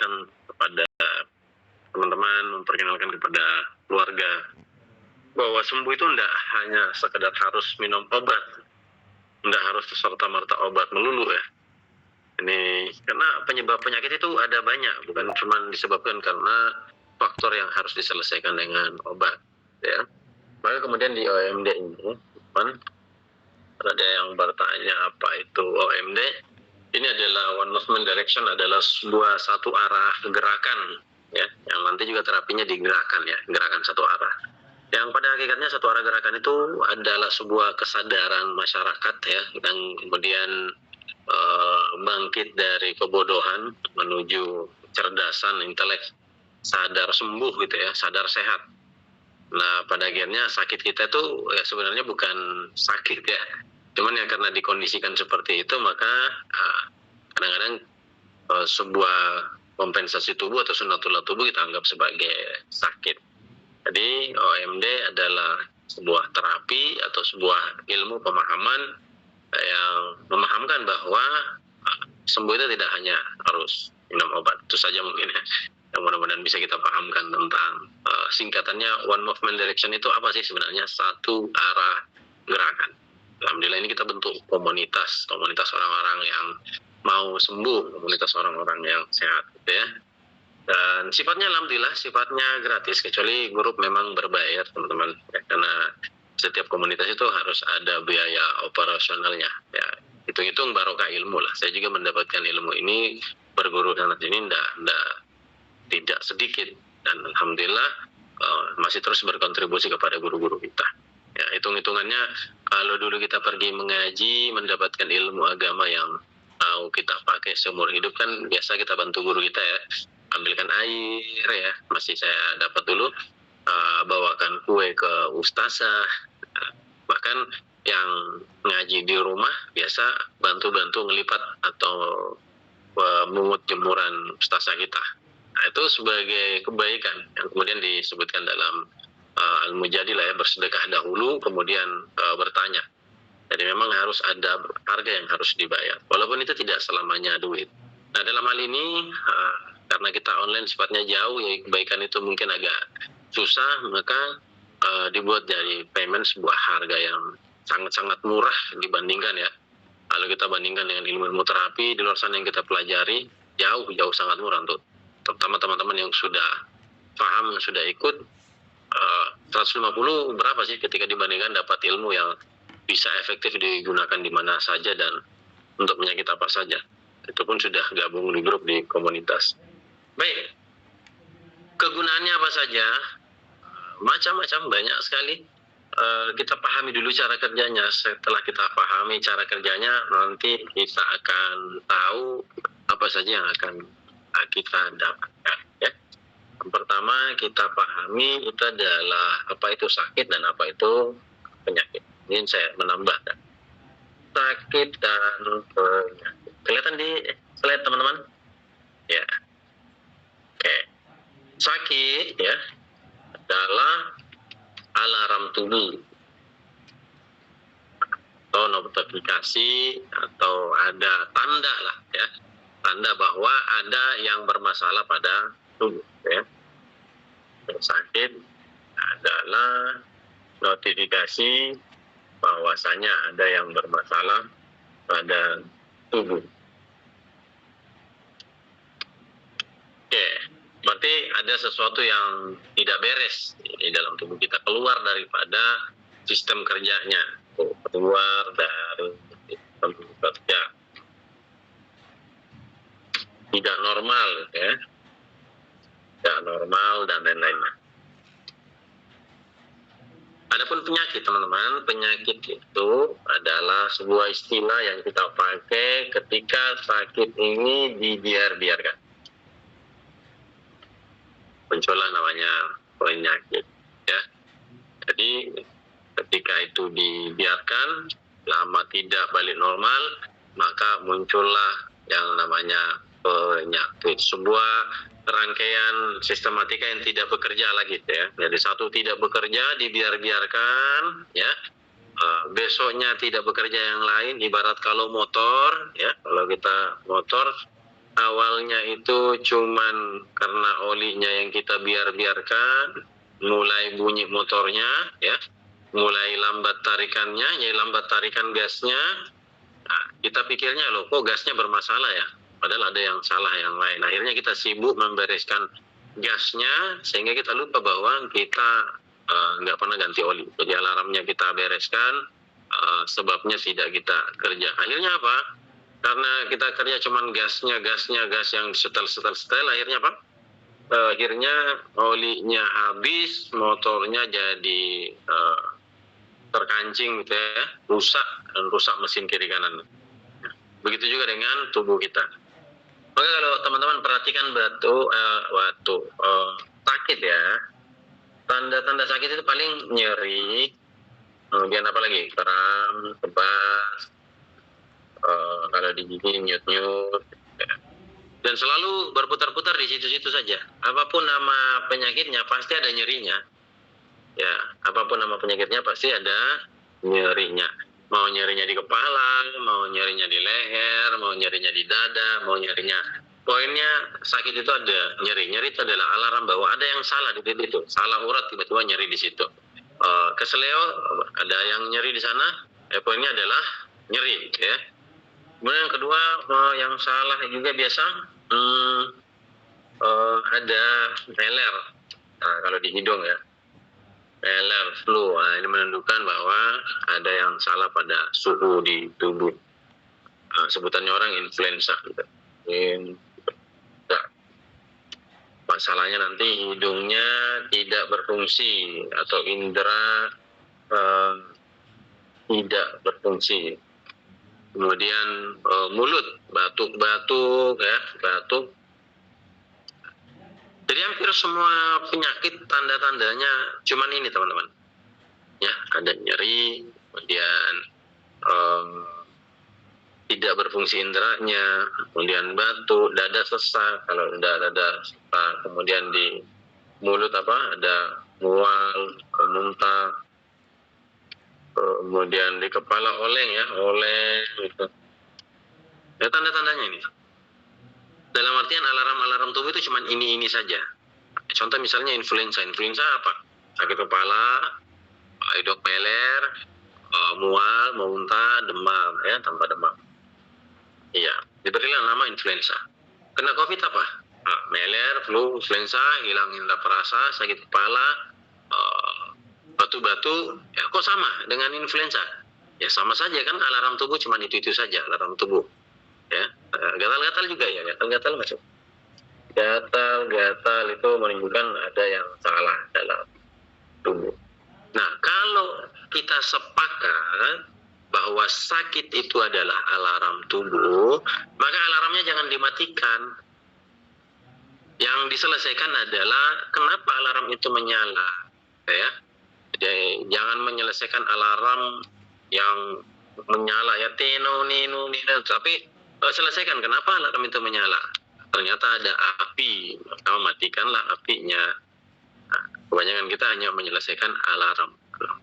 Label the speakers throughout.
Speaker 1: memperkenalkan kepada teman-teman, memperkenalkan kepada keluarga bahwa sembuh itu tidak hanya sekedar harus minum obat, tidak harus serta-merta obat melulu ya. Ini karena penyebab penyakit itu ada banyak, bukan cuma disebabkan karena faktor yang harus diselesaikan dengan obat ya. Maka kemudian di OMD ini ada yang bertanya apa itu OMD. Ini adalah one movement direction, adalah satu arah gerakan ya, yang nanti juga terapinya digerakkan ya, gerakan satu arah. Yang pada hakikatnya satu arah gerakan itu adalah sebuah kesadaran masyarakat ya, yang kemudian bangkit dari kebodohan menuju kecerdasan intelek, sadar sembuh gitu ya, sadar sehat. Nah pada akhirnya sakit kita itu ya sebenarnya bukan sakit ya, cuman ya karena dikondisikan seperti itu maka kadang-kadang sebuah kompensasi tubuh atau sunatullah tubuh kita anggap sebagai sakit. Jadi OMD adalah sebuah terapi atau sebuah ilmu pemahaman yang memahamkan bahwa sembuh itu tidak hanya harus minum obat. Itu saja mungkin ya, yang mudah-mudahan bisa kita pahamkan tentang singkatannya one movement direction itu apa sih sebenarnya, satu arah gerakan. Alhamdulillah ini kita bentuk komunitas orang-orang yang mau sembuh, komunitas orang-orang yang sehat gitu ya. Dan sifatnya alhamdulillah sifatnya gratis, kecuali grup memang berbayar teman-teman ya, karena setiap komunitas itu harus ada biaya operasionalnya ya, hitung-hitung barokah ilmu lah. Saya juga mendapatkan ilmu ini berguru dan ini tidak sedikit, dan alhamdulillah masih terus berkontribusi kepada guru-guru kita ya. Hitung-hitungannya kalau dulu kita pergi mengaji mendapatkan ilmu agama yang mau kita pakai seumur hidup, kan biasa kita bantu guru kita ya, ambilkan air ya, masih saya dapat dulu, bawakan kue ke ustazah, bahkan yang ngaji di rumah biasa bantu-bantu ngelipat atau mengut jemuran ustazah kita. Nah, itu sebagai kebaikan yang kemudian disebutkan dalam Al-Mujadilah ya, bersedekah dahulu kemudian bertanya. Jadi memang harus ada harga yang harus dibayar, walaupun itu tidak selamanya duit. Nah dalam hal ini karena kita online sifatnya jauh ya, kebaikan itu mungkin agak susah, maka dibuat dari payment sebuah harga yang sangat-sangat murah dibandingkan ya. Kalau kita bandingkan dengan ilmu terapi di luar sana yang kita pelajari, jauh sangat murah untuk terutama teman-teman yang sudah paham, yang sudah ikut. 150 berapa sih ketika dibandingkan dapat ilmu yang bisa efektif digunakan di mana saja dan untuk penyakit apa saja. Itu pun sudah gabung di grup di komunitas. Baik, kegunaannya apa saja? Macam-macam, banyak sekali. Kita pahami dulu cara kerjanya. Setelah kita pahami cara kerjanya, nanti kita akan tahu apa saja yang akan kita dapatkan ya. Yang pertama kita pahami itu adalah apa itu sakit dan apa itu penyakit. Ini saya menambahkan sakit dan penyakit. Kelihatan di slide teman-teman? Ya. Oke. Sakit ya adalah alarm tubuh atau notifikasi atau ada tanda lah ya, tanda bahwa ada yang bermasalah pada tubuh ya. Sakit adalah notifikasi bahwasanya ada yang bermasalah pada tubuh. Oke, berarti ada sesuatu yang tidak beres di dalam tubuh kita, keluar daripada sistem kerjanya, keluar dari sistem kerja, tidak normal ya, tidak normal dan lain-lain. Adapun penyakit teman-teman, penyakit itu adalah sebuah istilah yang kita pakai ketika sakit ini dibiarkan. Muncullah namanya penyakit ya. Jadi ketika itu dibiarkan lama tidak balik normal, maka muncullah yang namanya penyakit. Sebuah rangkaian sistematika yang tidak bekerja lagi ya. Jadi satu tidak bekerja, dibiarkan ya. Besoknya tidak bekerja yang lain, ibarat kalau motor ya. Kalau kita motor awalnya itu cuman karena olinya yang kita biarkan, mulai bunyi motornya, ya, mulai lambat tarikannya, ya lambat tarikan gasnya. Nah, kita pikirnya loh, kok gasnya bermasalah ya? Padahal ada yang salah yang lain. Akhirnya kita sibuk membereskan gasnya, sehingga kita lupa bahwa kita nggak pernah ganti oli. Jadi alarmnya kita bereskan, sebabnya tidak kita kerja. Akhirnya apa? Karena kita kerja cuman gas yang setel, akhirnya apa? Akhirnya olinya habis, motornya jadi terkancing gitu ya, rusak mesin kiri kanan. Begitu juga dengan tubuh kita. Maka kalau teman-teman perhatikan waktu sakit ya, tanda-tanda sakit itu paling nyeri, kemudian apa lagi, kram, kebas, kalau di gigi nyut-nyut, ya. Dan selalu berputar-putar di situ-situ saja. Apapun nama penyakitnya pasti ada nyerinya. Ya, apapun nama penyakitnya pasti ada nyerinya. Mau nyerinya di kepala, mau nyerinya di leher, mau nyerinya di dada, mau nyerinya. Poinnya sakit itu ada nyeri. Nyeri itu adalah alarm bahwa ada yang salah di titik itu. Salah urat tiba-tiba nyeri di situ. Keseleo ada yang nyeri di sana. Poinnya adalah nyeri, ya. Kemudian yang kedua, yang salah juga biasa ada meler. Nah, kalau di hidung ya, meler, flu. Nah, ini menunjukkan bahwa ada yang salah pada suhu di tubuh. Sebutannya orang influenza. Gitu. Masalahnya nanti hidungnya tidak berfungsi atau indera tidak berfungsi. Kemudian mulut batuk-batuk, ya, batuk. Jadi hampir semua penyakit tanda-tandanya cuman ini teman-teman. Ya, ada nyeri, kemudian tidak berfungsi inderanya, kemudian batuk, dada sesak, kalau dada sesak, kemudian di mulut ada mual, muntah, kemudian di kepala oleng gitu. Ya, tanda-tandanya ini. Dalam artian alarm tubuh itu cuma ini saja. Contoh misalnya influenza apa? Sakit kepala, hidung meler, mual, muntah, demam, ya, tanpa demam. Iya, diberilah nama influenza. Kena COVID apa? Meler, flu, influenza, hilang indera perasa, sakit kepala, batu-batu, ya kok sama dengan influenza? Ya sama saja kan, alarm tubuh cuma itu saja, alarm tubuh. Ya, gatal-gatal juga ya, gatal-gatal masuk. Gatal itu menunjukkan ada yang salah dalam tubuh. Nah, kalau kita sepakat bahwa sakit itu adalah alarm tubuh, maka alarmnya jangan dimatikan. Yang diselesaikan adalah kenapa alarm itu menyala, ya. Jadi, jangan menyelesaikan alarm yang menyala ya, nino, tapi selesaikan kenapa alarm itu menyala. Ternyata ada api, maka matikanlah apinya. Nah, kebanyakan kita hanya menyelesaikan alarm.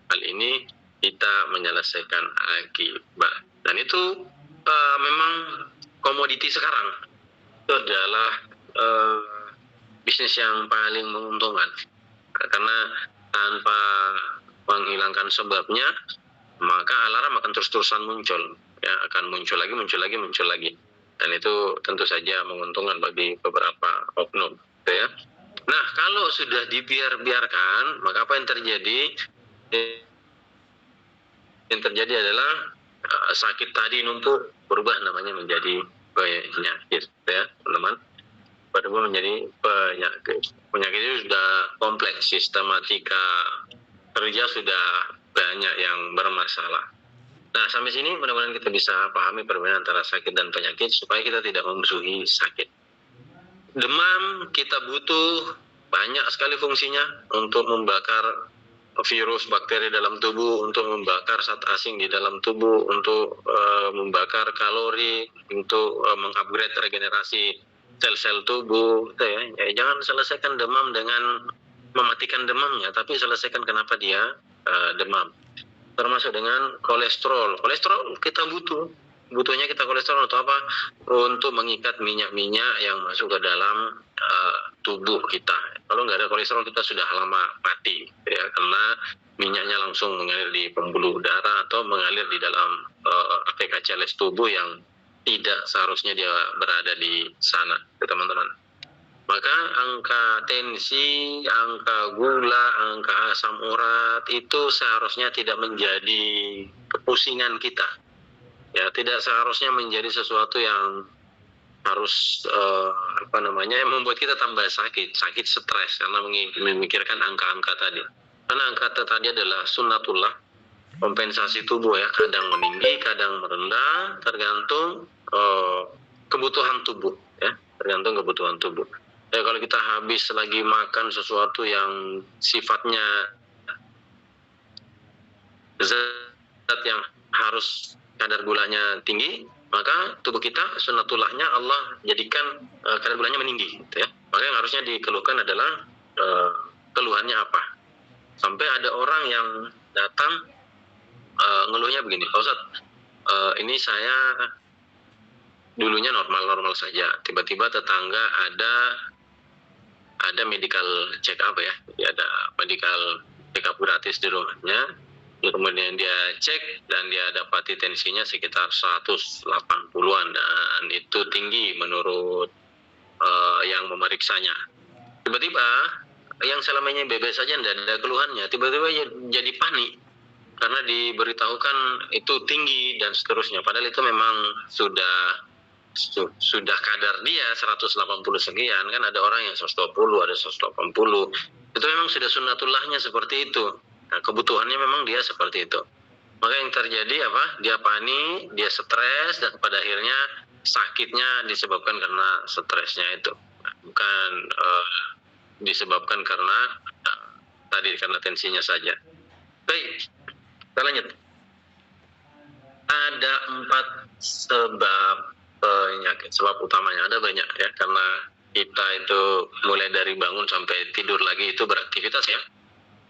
Speaker 1: Hal ini kita menyelesaikan akibat. Dan itu memang komoditi sekarang. Itu adalah bisnis yang paling menguntungkan. Karena tanpa menghilangkan sebabnya, maka alarm akan terus-terusan muncul. Ya, akan muncul lagi. Dan itu tentu saja menguntungkan bagi beberapa oknum. Ya. Nah, kalau sudah dibiarkan, maka apa yang terjadi? Yang terjadi adalah sakit tadi numpuk berubah namanya menjadi penyakit, ya teman-teman. Berubah menjadi penyakit. Penyakit itu sudah kompleks, sistematika kerja sudah banyak yang bermasalah. Nah, sampai sini mudah-mudahan kita bisa pahami perbedaan antara sakit dan penyakit supaya kita tidak memusuhi sakit. Demam kita butuh banyak sekali fungsinya untuk membakar virus, bakteri dalam tubuh, untuk membakar zat asing di dalam tubuh, untuk membakar kalori, untuk mengupgrade regenerasi sel-sel tubuh. Gitu ya. Jangan selesaikan demam dengan mematikan demamnya, tapi selesaikan kenapa dia demam. Termasuk dengan kolesterol. Kolesterol kita butuh. butuhnya kita kolesterol untuk apa? Untuk mengikat minyak-minyak yang masuk ke dalam tubuh kita. Kalau nggak ada kolesterol kita sudah lama mati, ya, karena minyaknya langsung mengalir di pembuluh darah atau mengalir di dalam APK-CLS tubuh yang tidak seharusnya dia berada di sana, ya, teman-teman. Maka angka tensi, angka gula, angka asam urat itu seharusnya tidak menjadi kepusingan kita. Ya, tidak seharusnya menjadi sesuatu yang harus yang membuat kita tambah sakit stres karena memikirkan angka-angka tadi. Karena angka tadi adalah sunnatullah, kompensasi tubuh, ya, kadang meninggi, kadang merendah, tergantung kebutuhan tubuh, ya, tergantung kebutuhan tubuh. Ya, kalau kita habis lagi makan sesuatu yang sifatnya zat yang harus kadar gulanya tinggi, maka tubuh kita sunnatullahnya Allah jadikan kadar gulanya meninggi, gitu, ya. Maka yang harusnya dikeluhkan adalah keluhannya apa. Sampai ada orang yang datang ngeluhnya begini, Pak Ustadz, ini saya dulunya normal-normal saja, tiba-tiba tetangga ada medical check up, ya, jadi ada medical check up gratis di rumahnya. Kemudian dia cek dan dia dapati tensinya sekitar 180-an dan itu tinggi menurut yang memeriksanya. Tiba-tiba yang selamanya bebas saja tidak ada keluhannya, tiba-tiba jadi panik karena diberitahukan itu tinggi dan seterusnya. Padahal itu memang sudah kadar dia 180 sekian, kan ada orang yang 120, ada 180. Itu memang sudah sunnatullahnya seperti itu. Nah, kebutuhannya memang dia seperti itu. Maka yang terjadi apa? Dia panik, dia stres, dan pada akhirnya sakitnya disebabkan karena stresnya itu, bukan disebabkan karena tadi karena tensinya saja. Baik, kita lanjut. Ada 4 sebab penyakit, sebab utamanya ada banyak, ya, karena kita itu mulai dari bangun sampai tidur lagi itu beraktivitas, ya.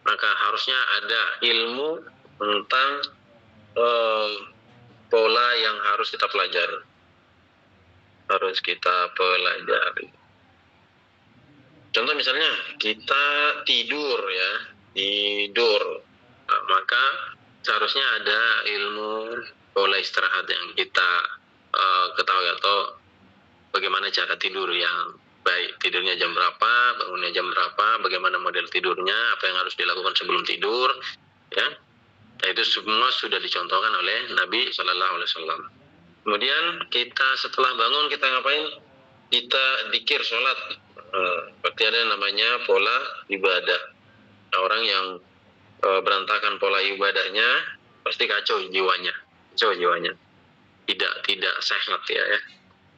Speaker 1: Maka harusnya ada ilmu tentang pola yang harus kita pelajari. Harus kita pelajari. Contoh misalnya kita tidur, ya, nah, maka seharusnya ada ilmu pola istirahat yang kita ketahui, atau bagaimana cara tidur yang baik, tidurnya jam berapa, bangunnya jam berapa, bagaimana model tidurnya, apa yang harus dilakukan sebelum tidur, ya. Nah, itu semua sudah dicontohkan oleh Nabi Shallallahu Alaihi Wasallam. Kemudian kita setelah bangun kita ngapain? Kita dzikir, sholat. Berarti ada namanya pola ibadah. Nah, orang yang berantakan pola ibadahnya pasti kacau jiwanya, tidak sehat, ya.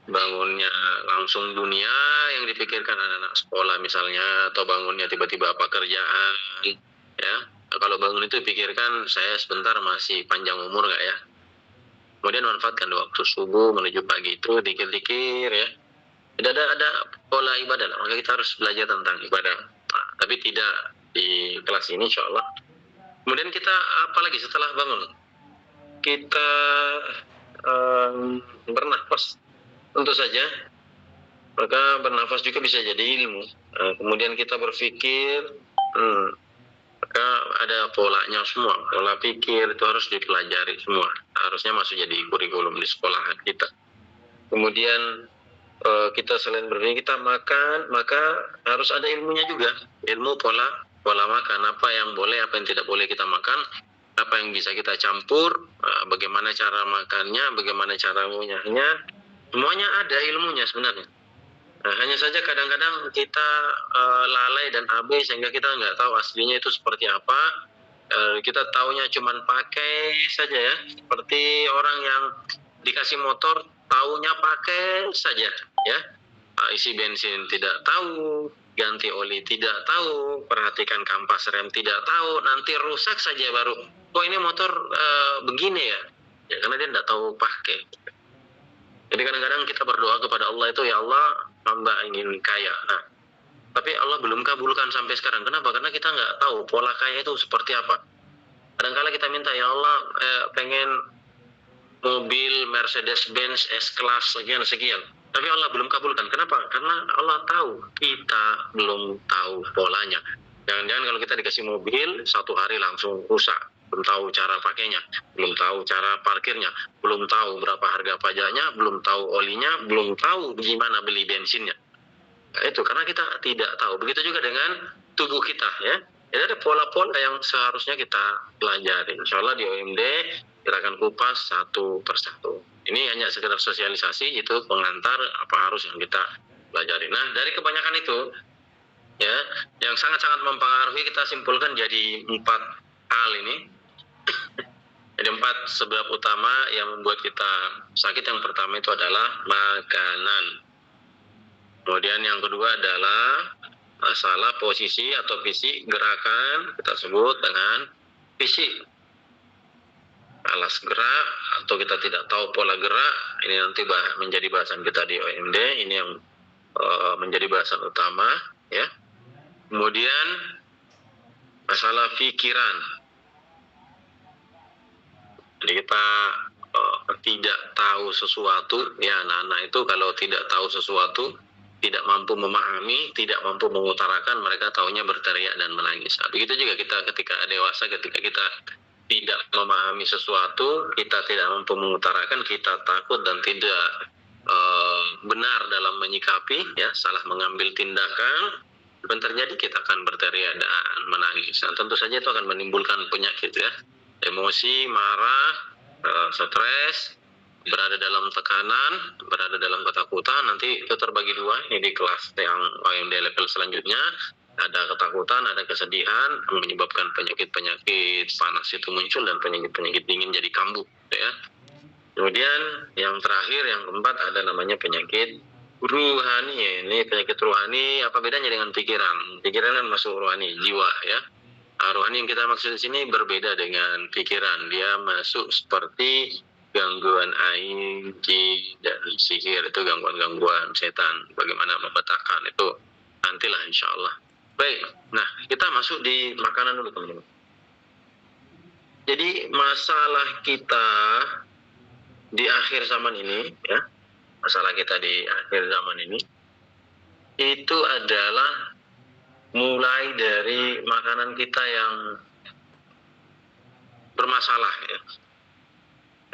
Speaker 1: Bangunnya langsung dunia yang dipikirkan anak-anak sekolah misalnya, atau bangunnya tiba-tiba apa kerjaan, ya. Kalau bangun itu pikirkan saya sebentar masih panjang umur nggak, ya. Kemudian manfaatkan waktu subuh menuju pagi itu dikir-dikir, ya. Tidak ada pola ibadah, maka kita harus belajar tentang ibadah. Nah, tapi tidak di kelas ini, insya Allah. Kemudian kita apalagi setelah bangun, kita bernafas. Tentu saja, maka bernafas juga bisa jadi ilmu. Kemudian kita berpikir, maka ada polanya semua. Pola pikir itu harus dipelajari semua. Harusnya masuk jadi kurikulum di sekolahan kita. Kemudian kita selain berpikir, kita makan, maka harus ada ilmunya juga. Ilmu pola makan, apa yang boleh, apa yang tidak boleh kita makan, apa yang bisa kita campur, bagaimana cara makannya, bagaimana cara ngunyahnya. Semuanya ada ilmunya sebenarnya. Nah, hanya saja kadang-kadang kita lalai dan abai sehingga kita nggak tahu aslinya itu seperti apa. Kita taunya cuman pakai saja, ya. Seperti orang yang dikasih motor, taunya pakai saja, ya. Isi bensin tidak tahu, ganti oli tidak tahu, perhatikan kampas rem tidak tahu, nanti rusak saja baru, oh ini motor begini, ya. Ya karena dia tidak tahu pakai. Jadi kadang-kadang kita berdoa kepada Allah itu, ya Allah, hamba ingin kaya. Nah, tapi Allah belum kabulkan sampai sekarang. Kenapa? Karena kita nggak tahu pola kaya itu seperti apa. Kadang-kala kita minta, ya Allah, pengen mobil Mercedes-Benz S-Class sekian. Tapi Allah belum kabulkan. Kenapa? Karena Allah tahu, kita belum tahu polanya. Jangan-jangan kalau kita dikasih mobil, 1 hari langsung rusak. Belum tahu cara pakainya, belum tahu cara parkirnya, belum tahu berapa harga pajaknya, belum tahu olinya, belum tahu gimana beli bensinnya. Nah, itu karena kita tidak tahu. Begitu juga dengan tubuh kita, ya. Jadi ada pola-pola yang seharusnya kita pelajari. Insya Allah di OMD kita akan kupas satu persatu. Ini hanya sekedar sosialisasi, itu pengantar apa harus yang kita pelajari. Nah, dari kebanyakan itu, ya, yang sangat-sangat mempengaruhi kita simpulkan jadi 4 hal ini. Jadi 4 sebab utama yang membuat kita sakit. Yang pertama itu adalah makanan. Kemudian yang kedua adalah masalah posisi atau fisik gerakan, kita sebut dengan fisik. Alas gerak atau kita tidak tahu pola gerak, ini nanti menjadi bahasan kita di OMD. Ini yang menjadi bahasan utama, ya. Kemudian masalah pikiran. Jadi kita tidak tahu sesuatu, ya, anak-anak itu kalau tidak tahu sesuatu, tidak mampu memahami, tidak mampu mengutarakan, mereka taunya berteriak dan menangis. Nah, begitu juga kita ketika dewasa, ketika kita tidak memahami sesuatu, kita tidak mampu mengutarakan, kita takut dan tidak benar dalam menyikapi, ya, salah mengambil tindakan, dan terjadi kita akan berteriak dan menangis. Nah, tentu saja itu akan menimbulkan penyakit, ya, emosi, marah, stres, berada dalam tekanan, berada dalam ketakutan. Nanti itu terbagi 2. Ini di kelas yang OMD level selanjutnya. Ada ketakutan, ada kesedihan, menyebabkan penyakit-penyakit panas itu muncul dan penyakit-penyakit dingin jadi kambuh, ya. Kemudian yang terakhir, yang keempat, ada namanya penyakit ruhani. Ini penyakit ruhani, apa bedanya dengan pikiran? Pikiran kan masuk ruhani, jiwa, ya. Rohani yang kita maksud di sini berbeda dengan pikiran. Dia masuk seperti gangguan ain, jin, dan sihir. Itu gangguan-gangguan setan. Bagaimana memetakan itu nantilah insya Allah. Baik, nah kita masuk di makanan dulu, teman-teman. Jadi masalah kita di akhir zaman ini, ya, masalah kita di akhir zaman ini itu adalah mulai dari makanan kita yang bermasalah, ya.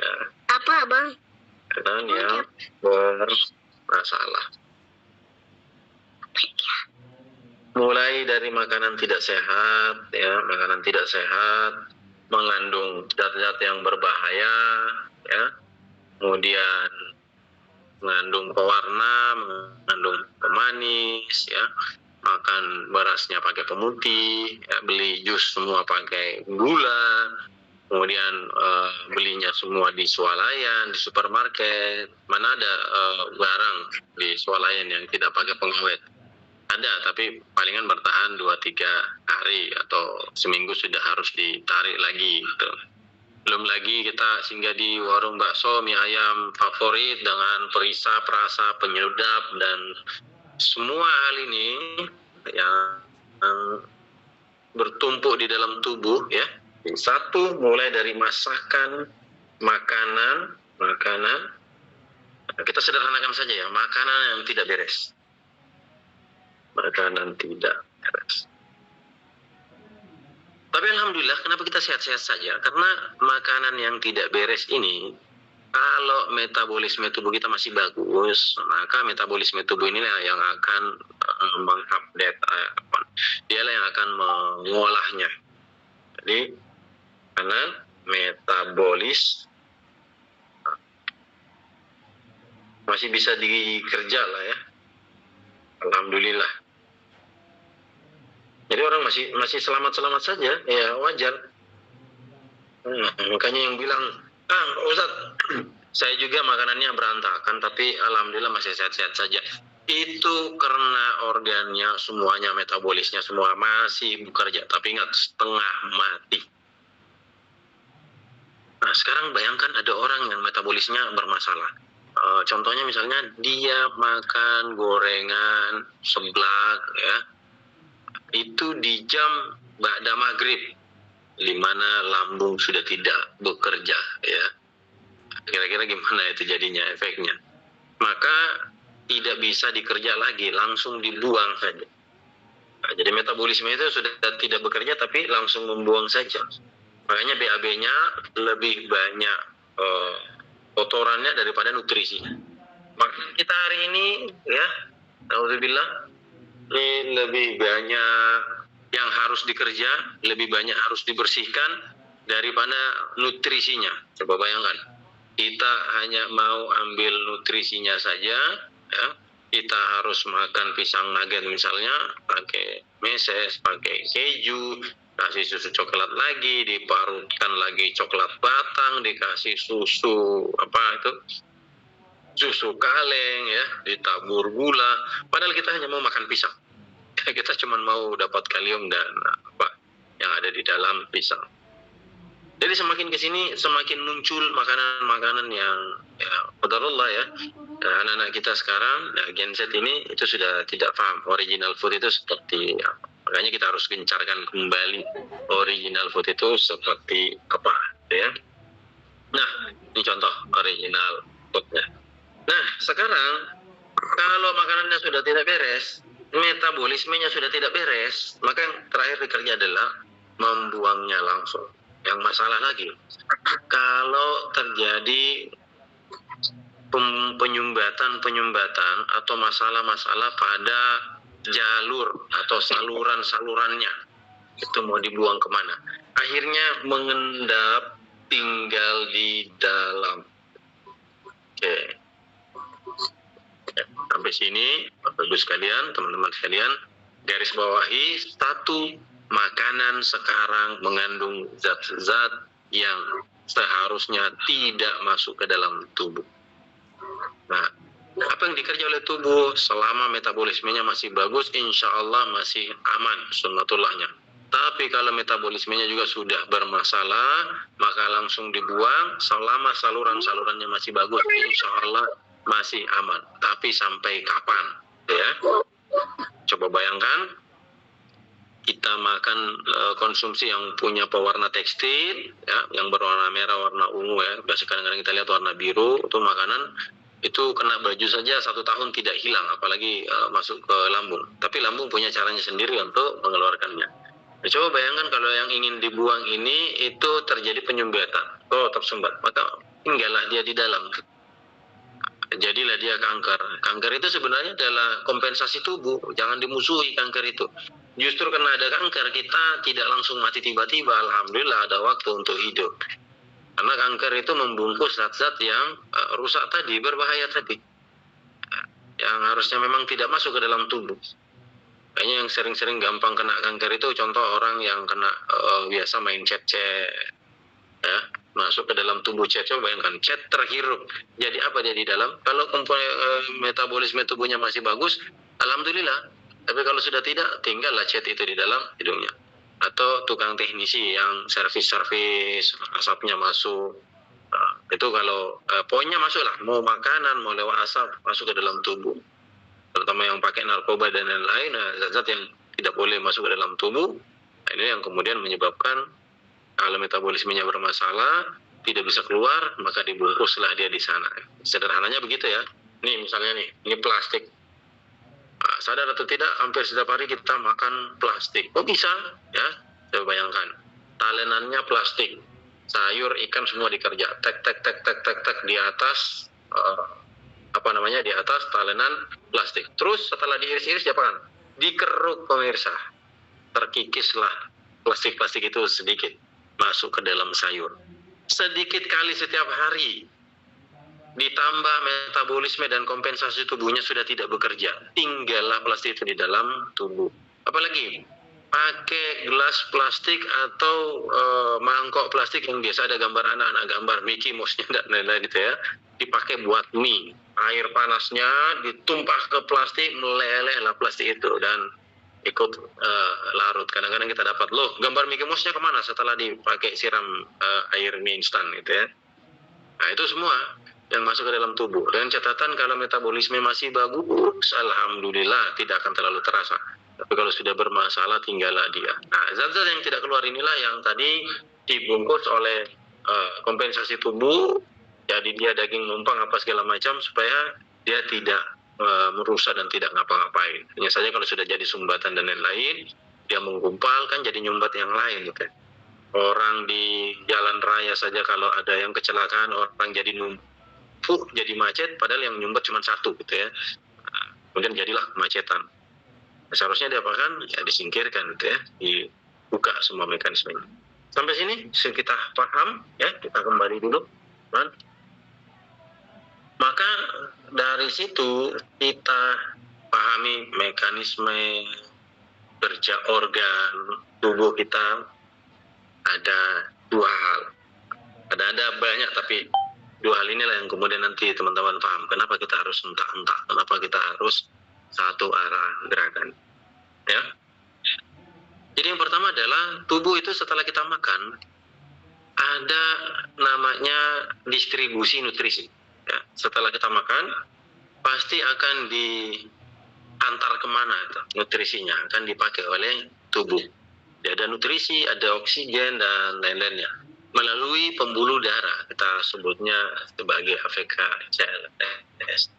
Speaker 1: Ya.
Speaker 2: Apa, Bang?
Speaker 1: Makanan yang bermasalah. Mulai dari makanan tidak sehat, ya, makanan tidak sehat, mengandung zat-zat yang berbahaya, ya, kemudian mengandung pewarna, mengandung pemanis, ya, makan berasnya pakai pemutih, ya, beli jus semua pakai gula, kemudian belinya semua di swalayan, di supermarket. Mana ada barang di swalayan yang tidak pakai pengawet? Ada, tapi palingan bertahan 2-3 hari atau seminggu sudah harus ditarik lagi, gitu. Belum lagi kita singgah di warung bakso, mie ayam favorit dengan perisap, rasa, penyedap, dan semua hal ini yang bertumpuk di dalam tubuh, ya. Satu, mulai dari masakan, makanan. Kita sederhanakan saja, ya, makanan yang tidak beres. Makanan tidak beres. Tapi alhamdulillah, kenapa kita sehat-sehat saja? Karena makanan yang tidak beres ini, kalau metabolisme tubuh kita masih bagus, maka metabolisme tubuh ini yang akan mengupdate, dialah yang akan mengolahnya. Jadi, karena metabolis masih bisa dikerja lah, ya. Alhamdulillah. Jadi orang masih selamat-selamat saja, ya wajar. Makanya yang bilang, Ustadz, saya juga makanannya berantakan, tapi alhamdulillah masih sehat-sehat saja. Itu karena organnya semuanya, metabolisnya semua masih bekerja, tapi ingat, setengah mati. Nah, sekarang bayangkan ada orang yang metabolisnya bermasalah. Contohnya misalnya dia makan gorengan seblak, ya, itu di jam ba'da maghrib, di mana lambung sudah tidak bekerja, ya. Kira-kira gimana itu jadinya efeknya? Maka tidak bisa dikerja lagi, langsung dibuang saja. Nah, jadi metabolisme itu sudah tidak bekerja tapi langsung membuang saja. Makanya BAB-nya lebih banyak kotorannya daripada nutrisinya. Makanan kita hari ini ya, alhamdulillah, ini lebih banyak yang harus dikerja, lebih banyak harus dibersihkan daripada nutrisinya. Coba bayangkan, kita hanya mau ambil nutrisinya saja, ya. Kita harus makan pisang nugget misalnya, pakai meses, pakai keju, kasih susu coklat lagi, diparutkan lagi coklat batang, dikasih susu apa itu, susu kaleng ya, ditabur gula. Padahal kita hanya mau makan pisang. Kita cuma mau dapat kalium dan apa yang ada di dalam pisang. Jadi semakin kesini semakin muncul makanan-makanan yang ya, qadarullah ya. Anak-anak kita sekarang, ya, Gen Z ini itu sudah tidak paham original food itu seperti apa. Makanya kita harus gencarkan kembali original food itu seperti apa, ya. Nah, ini contoh original foodnya. Nah, sekarang kalau makanannya sudah tidak beres, metabolismenya sudah tidak beres, maka yang terakhir dikerja adalah membuangnya langsung. Yang masalah lagi, kalau terjadi penyumbatan atau masalah-masalah pada jalur atau saluran-salurannya, itu mau dibuang kemana? Akhirnya mengendap tinggal di dalam. Oke. Ya, sampai sini, Bapak Ibu sekalian, teman-teman sekalian, garis bawahi satu. Makanan sekarang mengandung zat-zat yang seharusnya tidak masuk ke dalam tubuh. Nah, apa yang dikerja oleh tubuh selama metabolismenya masih bagus, insya Allah masih aman sunnatullahnya. Tapi kalau metabolismenya juga sudah bermasalah, maka langsung dibuang. Selama saluran-salurannya masih bagus, insya Allah masih aman. Tapi sampai kapan? Ya, coba bayangkan. Kita makan konsumsi yang punya pewarna tekstil, ya, yang berwarna merah, warna ungu ya. Biasa kadang-kadang kita lihat warna biru, itu makanan itu kena baju saja 1 tahun tidak hilang, apalagi masuk ke lambung. Tapi lambung punya caranya sendiri untuk mengeluarkannya. Nah, coba bayangkan kalau yang ingin dibuang ini itu terjadi penyumbatan, tersumbat, maka tinggallah dia di dalam. Jadilah dia kanker. Kanker itu sebenarnya adalah kompensasi tubuh. Jangan dimusuhi kanker itu. Justru karena ada kanker, kita tidak langsung mati tiba-tiba. Alhamdulillah ada waktu untuk hidup. Karena kanker itu membungkus zat-zat yang rusak tadi, berbahaya tadi. Yang harusnya memang tidak masuk ke dalam tubuh. Kayaknya yang sering-sering gampang kena kanker itu contoh orang yang kena biasa main chat-chat. Ya, masuk ke dalam tubuh chat, coba bayangkan, chat terhirup. Jadi apa dia di dalam? Kalau metabolisme tubuhnya masih bagus, alhamdulillah. Tapi kalau sudah tidak, tinggallah chat itu di dalam hidungnya. Atau tukang teknisi yang servis-servis, asapnya masuk. Itu kalau poinnya masuklah, mau makanan, mau lewat asap, masuk ke dalam tubuh. Terutama yang pakai narkoba dan lain-lain, zat-zat yang tidak boleh masuk ke dalam tubuh. Nah, ini yang kemudian menyebabkan kalau metabolismenya bermasalah, tidak bisa keluar, maka dibungkuslah dia di sana. Sederhananya begitu ya. Nih misalnya nih, ini plastik. Nah, sadar atau tidak, hampir setiap hari kita makan plastik. Oh bisa, ya. Coba bayangkan, talenannya plastik, sayur, ikan semua dikerja, tek di atas di atas talenan plastik. Terus setelah diiris-iris diapakan? Dikeruk pemirsa, terkikislah plastik-plastik itu sedikit masuk ke dalam sayur. Sedikit kali setiap hari. Ditambah metabolisme dan kompensasi tubuhnya sudah tidak bekerja. Tinggallah plastik itu di dalam tubuh. Apalagi pakai gelas plastik atau mangkok plastik yang biasa ada gambar anak-anak, gambar Mickey Mouse-nya dan lain-lain gitu ya. Dipakai buat mie. Air panasnya ditumpah ke plastik, melelehlah plastik itu dan ikut larut. Kadang-kadang kita dapat, loh gambar Mickey Mouse-nya kemana setelah dipakai siram air mie instan gitu ya. Nah itu semua yang masuk ke dalam tubuh. Dengan catatan kalau metabolisme masih bagus, alhamdulillah tidak akan terlalu terasa. Tapi kalau sudah bermasalah, tinggallah dia. Nah, zat-zat yang tidak keluar inilah yang tadi dibungkus oleh kompensasi tubuh jadi dia daging numpang apa segala macam supaya dia tidak merusak dan tidak ngapa-ngapain. Hanya saja kalau sudah jadi sumbatan dan lain-lain, dia menggumpal kan jadi nyumbat yang lain gitu. Orang di jalan raya saja kalau ada yang kecelakaan, orang jadi numpuk, jadi macet, padahal yang nyumbat cuma satu gitu ya. Kemudian jadilah kemacetan. Seharusnya diapakan? Ya disingkirkan gitu ya, dibuka semua mekanismenya. Sampai sini kita paham ya, kita kembali dulu. Maka dari situ kita pahami mekanisme kerja organ tubuh kita. Ada dua hal. Ada banyak, tapi dua hal inilah yang kemudian nanti teman-teman paham kenapa kita harus hentak-hentak, kenapa kita harus satu arah gerakan. Ya. Jadi yang pertama adalah tubuh itu setelah kita makan ada namanya distribusi nutrisi. Ya, setelah kita makan pasti akan diantar kemana itu nutrisinya, akan dipakai oleh tubuh. Ya, ada nutrisi, ada oksigen dan lain-lainnya melalui pembuluh darah, kita sebutnya sebagai AVK CLS.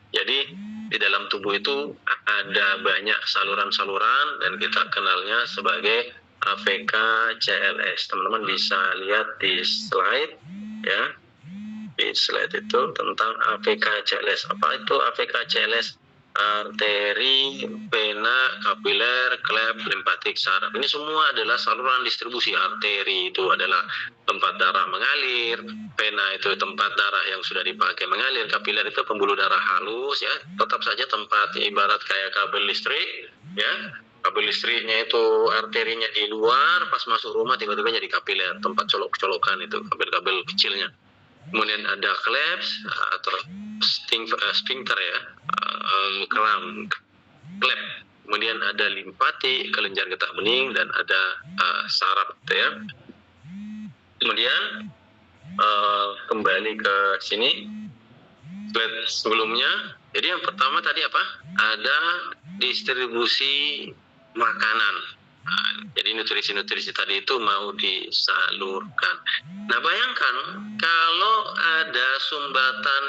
Speaker 1: Jadi di dalam tubuh itu ada banyak saluran-saluran dan kita kenalnya sebagai AVK CLS. Teman-teman bisa lihat di slide ya. Di slide itu tentang AVK CLS. Apa itu AVK CLS? Arteri, vena, kapiler, klep, limpatik, saraf. Ini semua adalah saluran distribusi. Arteri itu adalah tempat darah mengalir, vena itu tempat darah yang sudah dipakai mengalir, kapiler itu pembuluh darah halus ya. Tetap saja tempat ibarat kayak kabel listrik ya. Kabel listriknya itu arterinya di luar, pas masuk rumah tiba-tiba jadi kapiler, tempat colok-colokan itu kabel-kabel kecilnya. Kemudian ada kleps atau sphincter ya, keram, klep. Kemudian ada limpatik, kelenjar getah bening, dan ada saraf gitu ya. Kemudian kembali ke sini slide sebelumnya. Jadi yang pertama tadi apa? Ada distribusi makanan. Jadi nutrisi-nutrisi tadi itu mau disalurkan. Nah bayangkan kalau ada sumbatan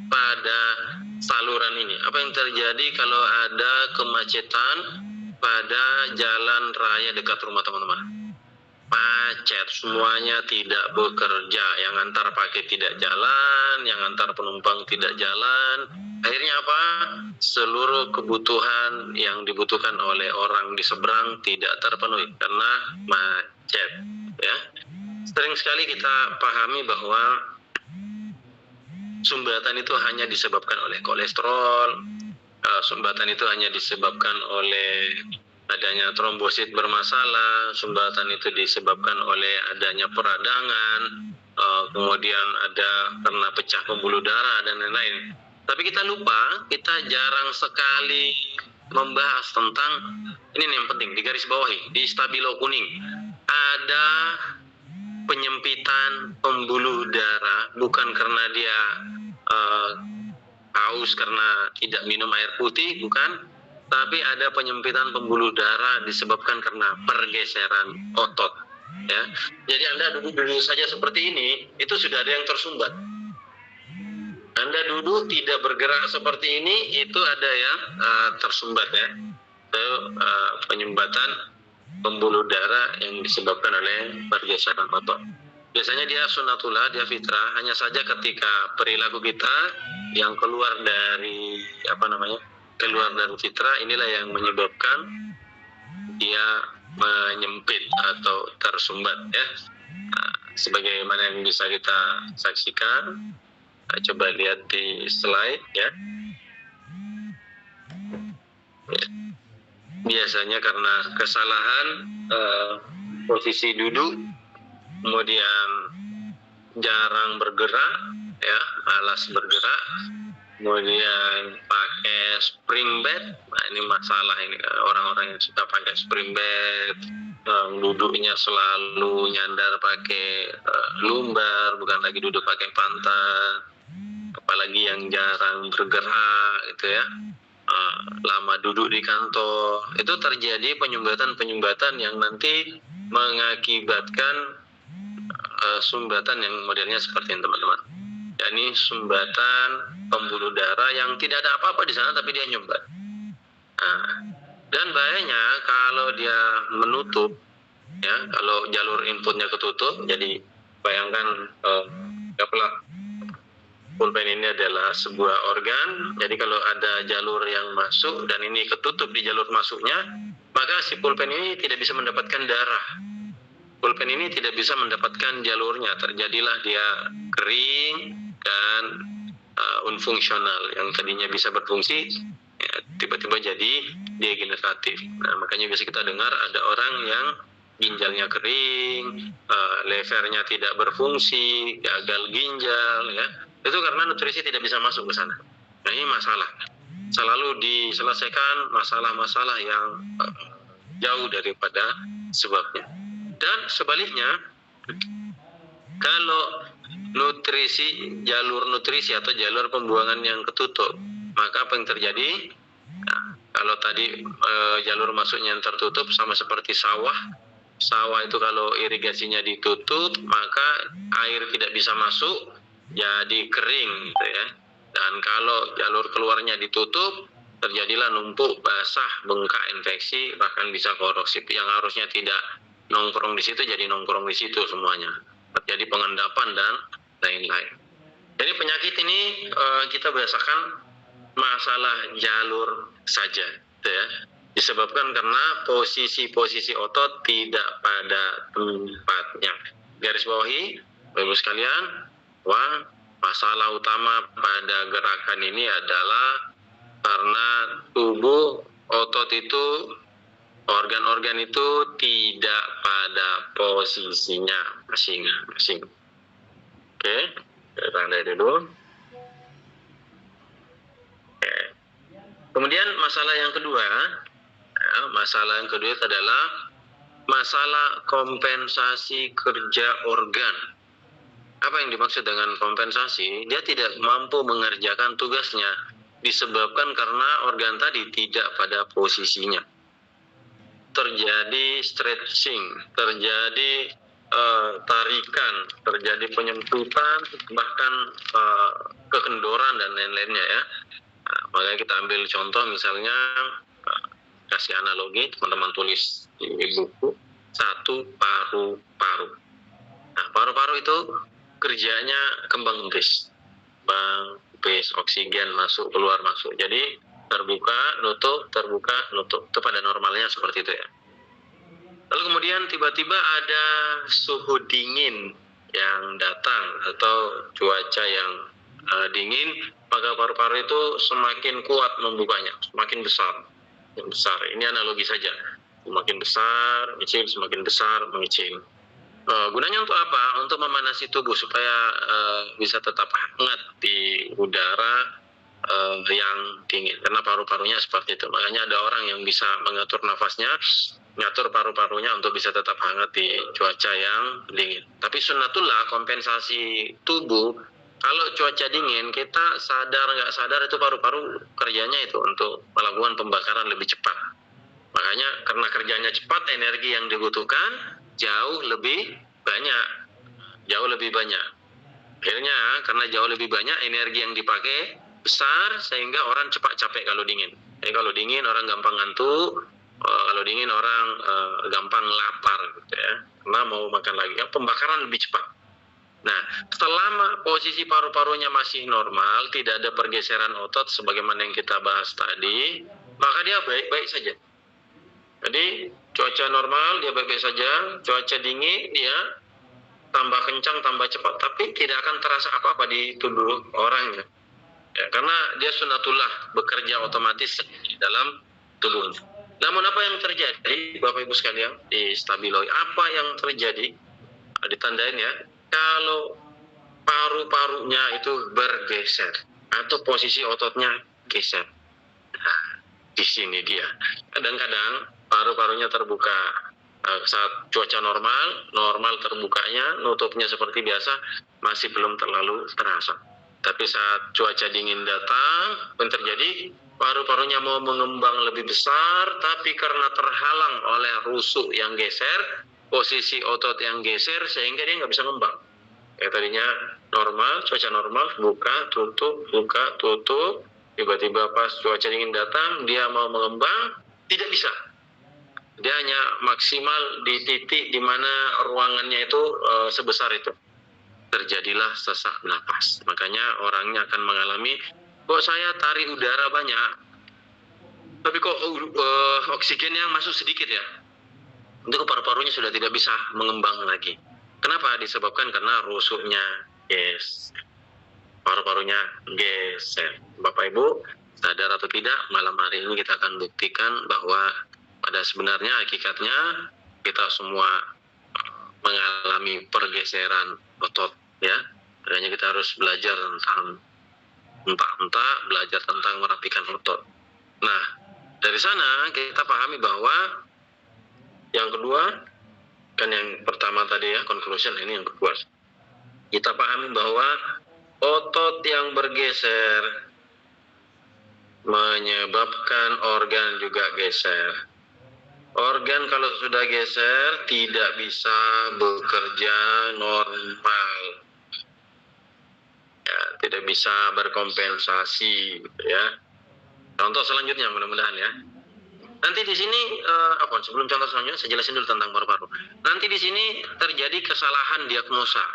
Speaker 1: pada saluran ini, apa yang terjadi kalau ada kemacetan pada jalan raya dekat rumah teman-teman? Macet, semuanya tidak bekerja, yang antar pakai tidak jalan, yang antar penumpang tidak jalan. Akhirnya apa? Seluruh kebutuhan yang dibutuhkan oleh orang di seberang tidak terpenuhi karena macet ya. Sering sekali kita pahami bahwa sumbatan itu hanya disebabkan oleh kolesterol, sumbatan itu hanya disebabkan oleh adanya trombosit bermasalah, sumbatan itu disebabkan oleh adanya peradangan, kemudian ada karena pecah pembuluh darah dan lain-lain. Tapi kita lupa, kita jarang sekali membahas tentang ini nih yang penting di garis bawahi, di stabilo kuning ada penyempitan pembuluh darah bukan karena dia haus karena tidak minum air putih, bukan. Tapi ada penyempitan pembuluh darah disebabkan karena pergeseran otot ya. Jadi Anda duduk saja seperti ini, itu sudah ada yang tersumbat. Anda duduk tidak bergerak seperti ini, itu ada yang tersumbat ya. Itu penyumbatan pembuluh darah yang disebabkan oleh pergeseran otot. Biasanya dia sunatullah, dia fitrah, hanya saja ketika perilaku kita yang keluar dari keluar dari fitrah, inilah yang menyebabkan dia menyempit atau tersumbat ya. Sebagaimana yang bisa kita saksikan, coba lihat di slide ya. Biasanya karena kesalahan posisi duduk, kemudian jarang bergerak ya, malas bergerak, kemudian pakai spring bed. Nah ini masalah ini, orang-orang yang suka pakai spring bed, duduknya selalu nyandar pakai lumbar, bukan lagi duduk pakai pantat, apalagi yang jarang bergerak gitu ya, lama duduk di kantor, itu terjadi penyumbatan-penyumbatan yang nanti mengakibatkan sumbatan yang modelnya seperti ini teman-teman. yakni sumbatan pembuluh darah yang tidak ada apa-apa di sana tapi dia nyumbat. Nah, dan bahayanya kalau dia menutup, ya, kalau jalur inputnya ketutup, jadi bayangkan pulpen ini adalah sebuah organ, jadi kalau ada jalur yang masuk dan ini ketutup di jalur masuknya, maka si pulpen ini tidak bisa mendapatkan darah. Pulpen ini tidak bisa mendapatkan jalurnya, terjadilah dia kering dan unfungsional, yang tadinya bisa berfungsi ya, tiba-tiba jadi degeneratif. Nah, makanya biasa kita dengar ada orang yang ginjalnya kering, levernya tidak berfungsi, gagal ginjal, ya. Itu karena nutrisi tidak bisa masuk ke sana. Nah, ini masalah. Selalu diselesaikan masalah-masalah yang jauh daripada sebabnya. Dan sebaliknya, kalau jalur nutrisi atau jalur pembuangan yang ketutup, maka apa yang terjadi? Nah, kalau tadi jalur masuknya yang tertutup sama seperti sawah itu kalau irigasinya ditutup, maka air tidak bisa masuk, jadi kering gitu ya. Dan kalau jalur keluarnya ditutup, terjadilah numpuk, basah, bengkak, infeksi, bahkan bisa korosif. Yang harusnya tidak nongkrong di situ jadi nongkrong di situ semuanya. Terjadi pengendapan dan lain-lain. Jadi penyakit ini kita berdasarkan masalah jalur saja, gitu ya. Disebabkan karena posisi-posisi otot tidak pada tempatnya. Garis bawahi, Bapak-Ibu sekalian, bahwa masalah utama pada gerakan ini adalah karena tubuh otot itu, organ-organ itu tidak pada posisinya masing-masing. Oke, kita tanda dulu. Oke. Kemudian masalah yang kedua itu adalah masalah kompensasi kerja organ. Apa yang dimaksud dengan kompensasi? Dia tidak mampu mengerjakan tugasnya disebabkan karena organ tadi tidak pada posisinya. Terjadi stretching, terjadi tarikan, terjadi penyempitan, bahkan kekendoran dan lain-lainnya ya. Nah, makanya kita ambil contoh misalnya, kasih analogi, teman-teman tulis di buku, satu paru-paru. Nah, paru-paru itu kerjanya kembang kempis, oksigen masuk keluar masuk. Jadi terbuka nutup, terbuka nutup. Itu pada normalnya seperti itu ya. Lalu kemudian tiba-tiba ada suhu dingin yang datang atau cuaca yang dingin, maka paru-paru itu semakin kuat membukanya, semakin besar. Ini analogi saja. Semakin besar, mengecil, semakin besar, mengecil. Gunanya untuk apa? Untuk memanasi tubuh supaya bisa tetap hangat di udara yang dingin. Karena paru-parunya seperti itu. Makanya ada orang yang bisa mengatur nafasnya, mengatur paru-parunya untuk bisa tetap hangat di cuaca yang dingin. Tapi sunnatullah, kompensasi tubuh, kalau cuaca dingin, kita sadar nggak sadar itu paru-paru kerjanya itu untuk melakukan pembakaran lebih cepat. Makanya karena kerjanya cepat, energi yang dibutuhkan jauh lebih banyak. Akhirnya karena jauh lebih banyak, energi yang dipakai besar sehingga orang cepat capek kalau dingin. Jadi kalau dingin orang gampang ngantuk, kalau dingin orang gampang lapar gitu ya. Karena mau makan lagi, pembakaran lebih cepat. Nah, selama posisi paru-parunya masih normal, tidak ada pergeseran otot sebagaimana yang kita bahas tadi, maka dia baik-baik saja. Jadi cuaca normal dia baik-baik saja, cuaca dingin dia tambah kencang, tambah cepat, tapi tidak akan terasa apa-apa di tubuh orangnya. Ya, karena dia sunnatullah, bekerja otomatis di dalam tubuh. Namun apa yang terjadi, Bapak Ibu sekalian, di stabiloi, apa yang terjadi? Ditandain ya, kalau paru-parunya itu bergeser atau posisi ototnya geser. Nah, di sini dia. Kadang-kadang paru-parunya terbuka saat cuaca normal terbukanya, nutupnya seperti biasa, masih belum terlalu terasa. Tapi saat cuaca dingin datang, yang terjadi paru-parunya mau mengembang lebih besar, tapi karena terhalang oleh rusuk yang geser, posisi otot yang geser, sehingga dia nggak bisa ngembang. Kayak tadinya normal, cuaca normal, buka, tutup, tiba-tiba pas cuaca dingin datang, dia mau mengembang, tidak bisa. Dia hanya maksimal di titik di mana ruangannya itu sebesar itu. Terjadilah sesak napas. Makanya orangnya akan mengalami, kok saya tarik udara banyak, tapi kok oksigen yang masuk sedikit ya. Untuk paru-parunya sudah tidak bisa mengembang lagi. Kenapa? Disebabkan karena rusuknya paru-parunya geser. Bapak Ibu, sadar atau tidak, malam hari ini kita akan buktikan bahwa pada sebenarnya hakikatnya kita semua mengalami pergeseran otot, ya. Makanya kita harus belajar tentang belajar tentang merapikan otot. Nah, dari sana kita pahami bahwa yang kedua, kan yang pertama tadi ya, conclusion, ini yang kedua. Kita pahami bahwa otot yang bergeser menyebabkan organ juga geser. Organ kalau sudah geser tidak bisa bekerja normal, ya, tidak bisa berkompensasi, ya. Contoh selanjutnya mudah-mudahan ya. Nanti di sini sebelum contoh selanjutnya saya jelasin dulu tentang paru-paru. Nanti di sini terjadi kesalahan diagnosa.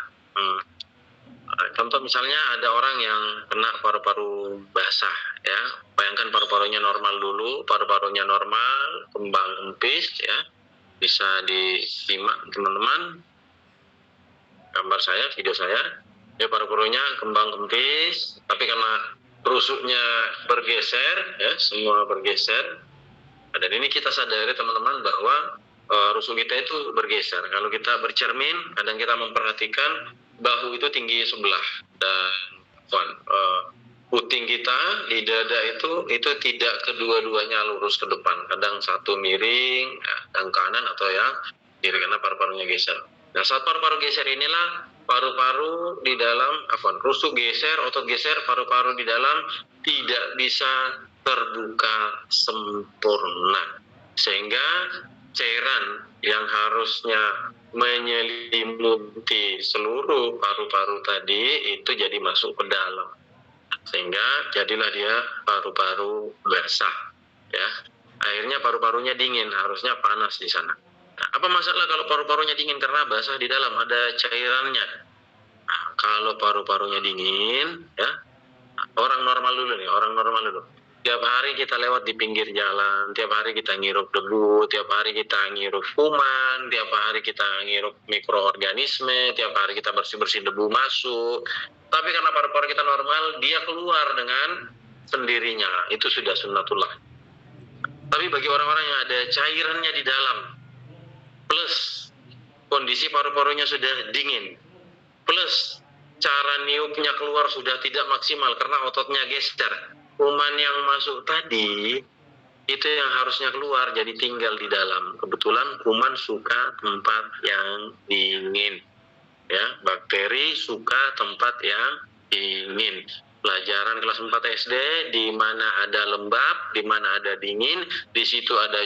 Speaker 1: Contoh misalnya ada orang yang kena paru-paru basah, ya. Bayangkan paru-parunya normal dulu, paru-parunya normal, kembang kempis, ya. Bisa disimak teman-teman gambar saya, video saya. Ya, paru-parunya kembang kempis, tapi karena rusuknya bergeser, ya, semua bergeser. Dan ini kita sadari teman-teman bahwa rusuk kita itu bergeser. Kalau kita bercermin, kadang kita memperhatikan bahu itu tinggi sebelah, dan puting kita di dada itu tidak kedua-duanya lurus ke depan. Kadang satu miring, yang kanan atau yang kiri karena paru-parunya geser. Nah, saat paru-paru geser inilah paru-paru di dalam rusuk geser, otot geser, paru-paru di dalam tidak bisa terbuka sempurna, sehingga cairan yang harusnya menyelimuti seluruh paru-paru tadi itu jadi masuk ke dalam, sehingga jadilah dia paru-paru basah, ya. Akhirnya paru-parunya dingin, harusnya panas di sana. Nah, apa masalah kalau paru-parunya dingin? Karena basah di dalam, ada cairannya. Nah, kalau paru-parunya dingin, ya, orang normal dulu. Tiap hari kita lewat di pinggir jalan, tiap hari kita ngirup debu, tiap hari kita ngirup kuman, tiap hari kita ngirup mikroorganisme, tiap hari kita bersih-bersih debu masuk. Tapi karena paru-paru kita normal, dia keluar dengan sendirinya. Itu sudah sunnatullah. Tapi bagi orang-orang yang ada cairannya di dalam, plus kondisi paru-parunya sudah dingin, plus cara niupnya keluar sudah tidak maksimal karena ototnya geser, kuman yang masuk tadi itu yang harusnya keluar jadi tinggal di dalam. Kebetulan kuman suka tempat yang dingin, ya. Bakteri suka tempat yang dingin. Pelajaran kelas 4 SD, di mana ada lembab, di mana ada dingin, di situ ada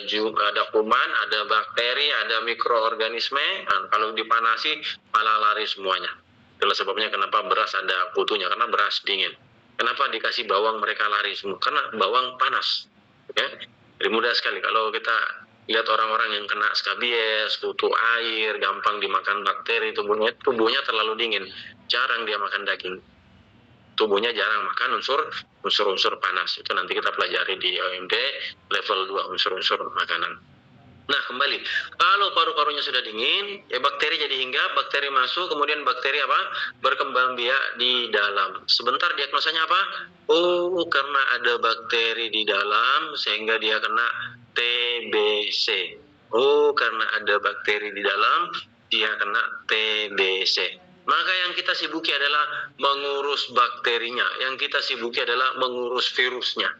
Speaker 1: kuman, ada bakteri, ada mikroorganisme. Nah, kalau dipanasi malah lari semuanya. Itulah sebabnya kenapa beras ada kutunya, karena beras dingin. Kenapa dikasih bawang mereka lari semua? Karena bawang panas, ya. Jadi mudah sekali kalau kita lihat orang-orang yang kena skabies, kutu air, gampang dimakan bakteri, tubuhnya terlalu dingin, jarang dia makan daging. Tubuhnya jarang makan unsur-unsur panas. Itu nanti kita pelajari di OMD level 2, unsur-unsur makanan. Nah, kembali, kalau paru-parunya sudah dingin, ya bakteri jadi hinggap, bakteri masuk, kemudian bakteri berkembang biak di dalam. Sebentar diagnosanya apa? Oh, karena ada bakteri di dalam sehingga dia kena TBC. Oh, karena ada bakteri di dalam dia kena TBC. Maka yang kita sibuki adalah mengurus bakterinya, yang kita sibuki adalah mengurus virusnya,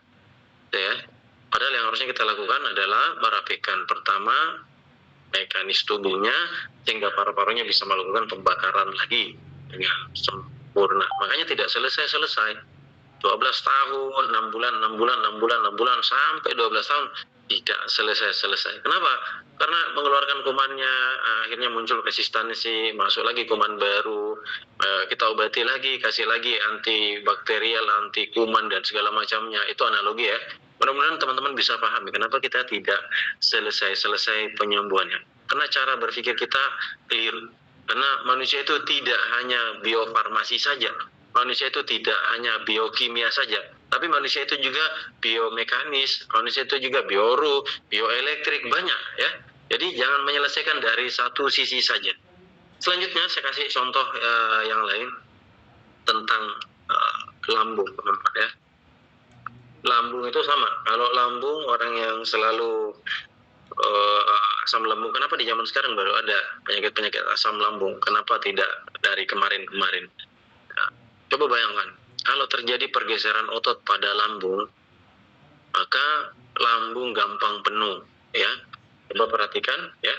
Speaker 1: ya. Padahal yang harusnya kita lakukan adalah merapikan pertama mekanis tubuhnya sehingga paru-parunya bisa melakukan pembakaran lagi dengan sempurna. Makanya tidak selesai-selesai. 12 tahun, 6 bulan, sampai 12 tahun tidak selesai-selesai. Kenapa? Karena mengeluarkan kumannya, akhirnya muncul resistansi, masuk lagi kuman baru, kita obati lagi, kasih lagi antibakterial, anti kuman dan segala macamnya. Itu analogi ya. Mudah-mudahan teman-teman bisa pahami kenapa kita tidak selesai-selesai penyembuhannya. Karena cara berpikir kita keliru. Karena manusia itu tidak hanya biofarmasi saja, manusia itu tidak hanya biokimia saja, tapi manusia itu juga biomekanis, manusia itu juga bioru, bioelektrik, banyak ya. Jadi jangan menyelesaikan dari satu sisi saja. Selanjutnya saya kasih contoh yang lain tentang lambung, teman-teman ya. Lambung itu sama. Kalau lambung, orang yang selalu asam lambung, kenapa di zaman sekarang baru ada penyakit-penyakit asam lambung? Kenapa tidak dari kemarin-kemarin? Nah, coba bayangkan, kalau terjadi pergeseran otot pada lambung, maka lambung gampang penuh, ya. Coba perhatikan, ya.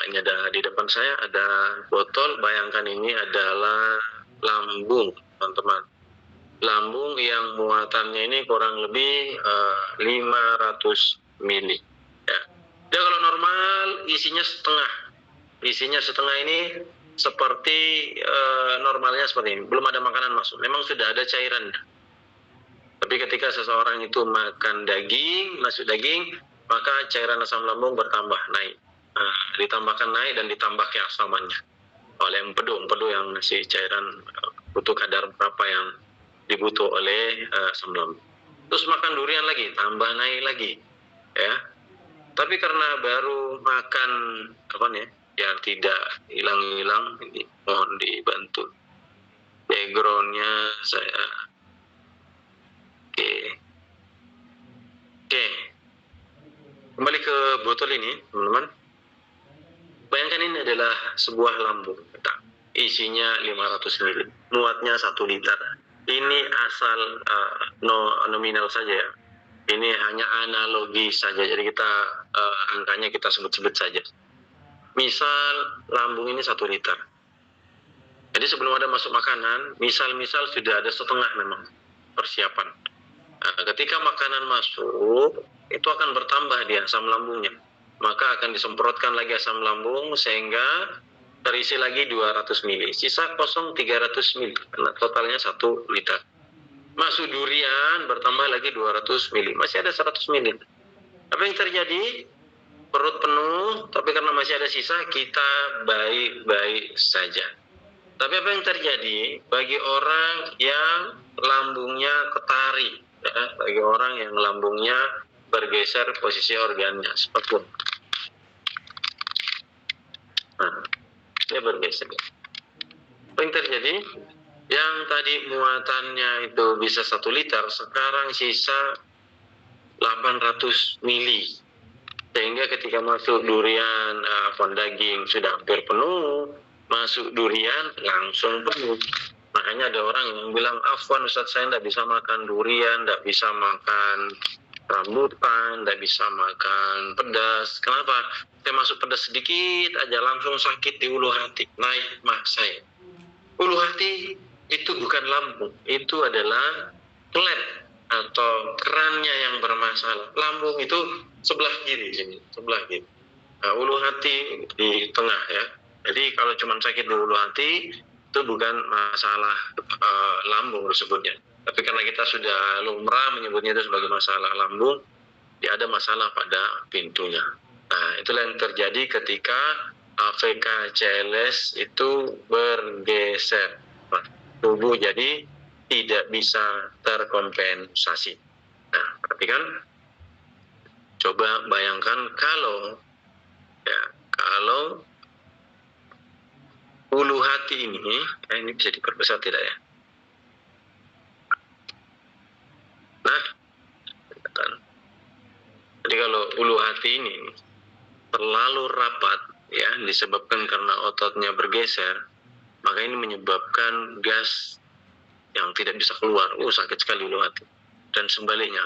Speaker 1: Ini ada di depan saya ada botol. Bayangkan ini adalah lambung, teman-teman. Lambung yang muatannya ini kurang lebih 500 mili. Ya. Dia kalau normal isinya setengah ini seperti normalnya seperti ini, belum ada makanan masuk, memang sudah ada cairan. Tapi ketika seseorang itu makan daging, masuk daging, maka cairan asam lambung bertambah naik, ditambahkan naik dan ditambah keasamannya oleh empedu yang si cairan butuh kadar berapa yang dibutuh oleh asam lambung. Terus makan durian lagi, tambah naik lagi, ya. Tapi karena baru makan ya tidak hilang-hilang, ini mohon dibantu backgroundnya saya. Oke. Kembali ke botol ini, teman-teman. Bayangkan ini adalah sebuah lambung, isinya 500 ml, muatnya 1 liter. Ini asal nominal saja ya. Ini hanya analogi saja, jadi kita angkanya kita sebut-sebut saja. Misal lambung ini 1 liter. Jadi sebelum ada masuk makanan, misal sudah ada setengah memang persiapan. Ketika makanan masuk, itu akan bertambah dia asam lambungnya. Maka akan disemprotkan lagi asam lambung sehingga terisi lagi 200 ml. Sisa kosong 300 ml, karena totalnya 1 liter. Masuk durian bertambah lagi 200 ml, masih ada 100 ml. Apa yang terjadi? Perut penuh, tapi karena masih ada sisa, kita baik-baik saja. Tapi apa yang terjadi bagi orang yang lambungnya ketarik, ya, bagi orang yang lambungnya bergeser posisi organnya seperti itu. Nah, dia bergeser. Apa yang terjadi? Yang tadi muatannya itu bisa 1 liter, sekarang sisa 800 mili. Sehingga ketika masuk durian, daging sudah hampir penuh, masuk durian langsung penuh. Makanya ada orang yang bilang, Afwan Ustaz, saya tidak bisa makan durian, tidak bisa makan rambutan, tidak bisa makan pedas. Kenapa? Saya masuk pedas sedikit aja langsung sakit di ulu hati, naik saya. Ulu hati itu bukan lambung, itu adalah klep atau kerannya yang bermasalah. Lambung itu sebelah kiri sini, sebelah kiri. Nah, ulu hati di tengah ya. Jadi kalau cuma sakit di ulu hati itu bukan masalah lambung disebutnya. Tapi karena kita sudah lumrah menyebutnya itu sebagai masalah lambung, dia ada masalah pada pintunya. Nah, itulah yang terjadi ketika AVK CLS itu bergeser. Tubuh jadi tidak bisa terkompensasi. Nah, perhatikan, coba bayangkan kalau ulu hati ini bisa diperbesar tidak ya? Nah, jadi kalau ulu hati ini terlalu rapat ya, disebabkan karena ototnya bergeser, maka ini menyebabkan gas yang tidak bisa keluar. Sakit sekali ulu hati. Dan sebaliknya,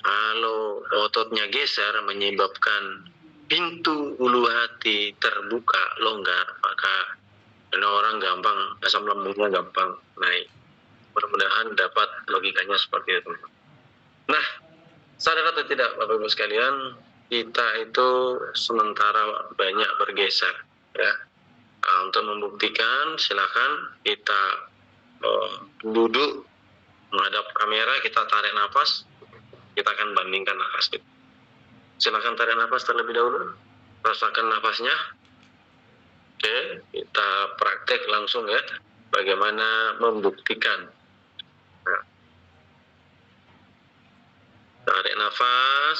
Speaker 1: kalau ototnya geser menyebabkan pintu ulu hati terbuka, longgar, maka orang gampang, asam lambungnya gampang naik. Mudah-mudahan dapat logikanya seperti itu. Nah, Sadar atau tidak Bapak Ibu sekalian, kita itu sementara banyak bergeser ya. Untuk membuktikan silakan kita duduk menghadap kamera, kita tarik nafas, kita akan bandingkan nafas kita. Silakan tarik nafas terlebih dahulu, rasakan nafasnya. Oke, kita praktek langsung ya, bagaimana membuktikan. Nah, tarik nafas,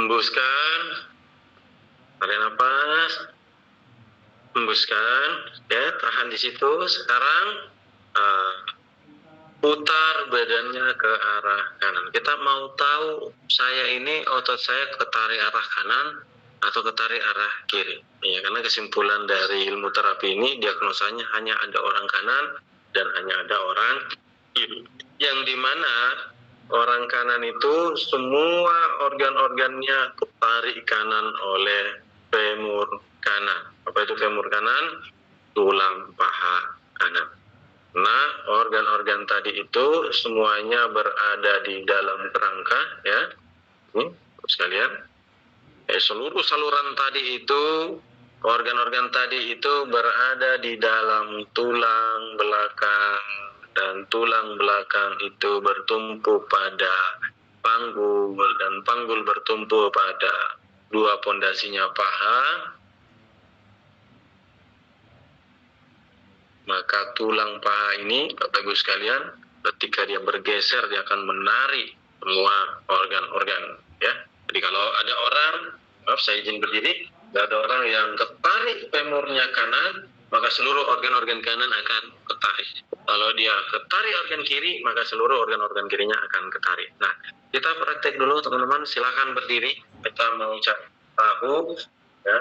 Speaker 1: hembuskan, tarik nafas, hembuskan, ya, tahan di situ. Sekarang putar badannya ke arah kanan. Kita mau tahu saya ini otot saya ketarik arah kanan atau ketarik arah kiri. Ya, karena kesimpulan dari ilmu terapi ini diagnosanya hanya ada orang kanan dan hanya ada orang kiri. Yang dimana orang kanan itu semua organ-organnya ketarik kanan oleh femur kanan. Apa itu femur kanan? Tulang paha kanan. Nah, organ-organ tadi itu semuanya berada di dalam kerangka, ya. Ini, sekalian. Seluruh saluran tadi itu, organ-organ tadi itu berada di dalam tulang belakang, dan tulang belakang itu bertumpu pada panggul, dan panggul bertumpu pada dua pondasinya paha. Maka tulang paha ini, Bapak Ibu sekalian, ketika dia bergeser, dia akan menarik semua organ-organ, ya. Jadi kalau ada orang, maaf saya izin berdiri, ada orang yang ketarik femurnya kanan, maka seluruh organ-organ kanan akan ketarik. Kalau dia ketarik organ kiri, maka seluruh organ-organ kirinya akan ketarik. Nah, kita praktek dulu teman-teman, silakan berdiri. Kita mau cari tahu, ya.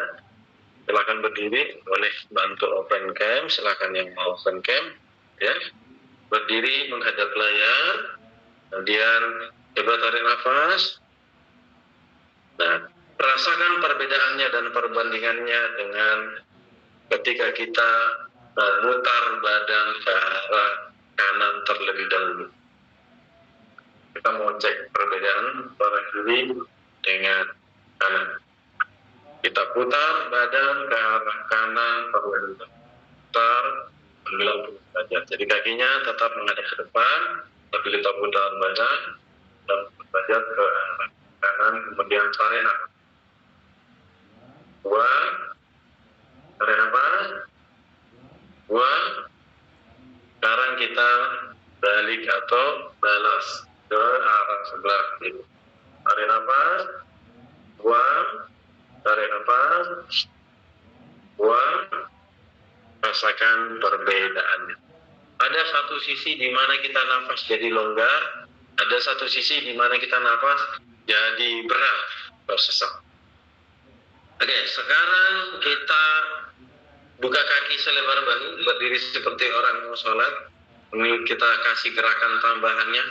Speaker 1: Silakan berdiri, boleh bantu open cam, silakan yang mau open cam, ya. Berdiri menghadap layar, kemudian coba tarik nafas. Nah, rasakan perbedaannya dan perbandingannya dengan ketika kita memutar badan ke arah kanan terlebih dahulu. Kita mau cek perbedaan antara kiri dengan kanan. Kita putar badan ke arah kanan terlebih dahulu. Putar 90 derajat. Jadi kakinya tetap menghadap ke depan, tapi kita putar badan dan derajat ke arah kanan, kemudian tarik nafas. Buang, tarik nafas, buang. Sekarang kita balik atau balas ke arah sebelah kiri. Tarik nafas, buang, tarik nafas, buang. Rasakan perbedaannya. Ada satu sisi di mana kita nafas jadi longgar, ada satu sisi di mana kita nafas jadi berat atau sesak. Oke, sekarang kita buka kaki selebar bahu, berdiri seperti orang mau sholat. Ini kita kasih gerakan tambahannya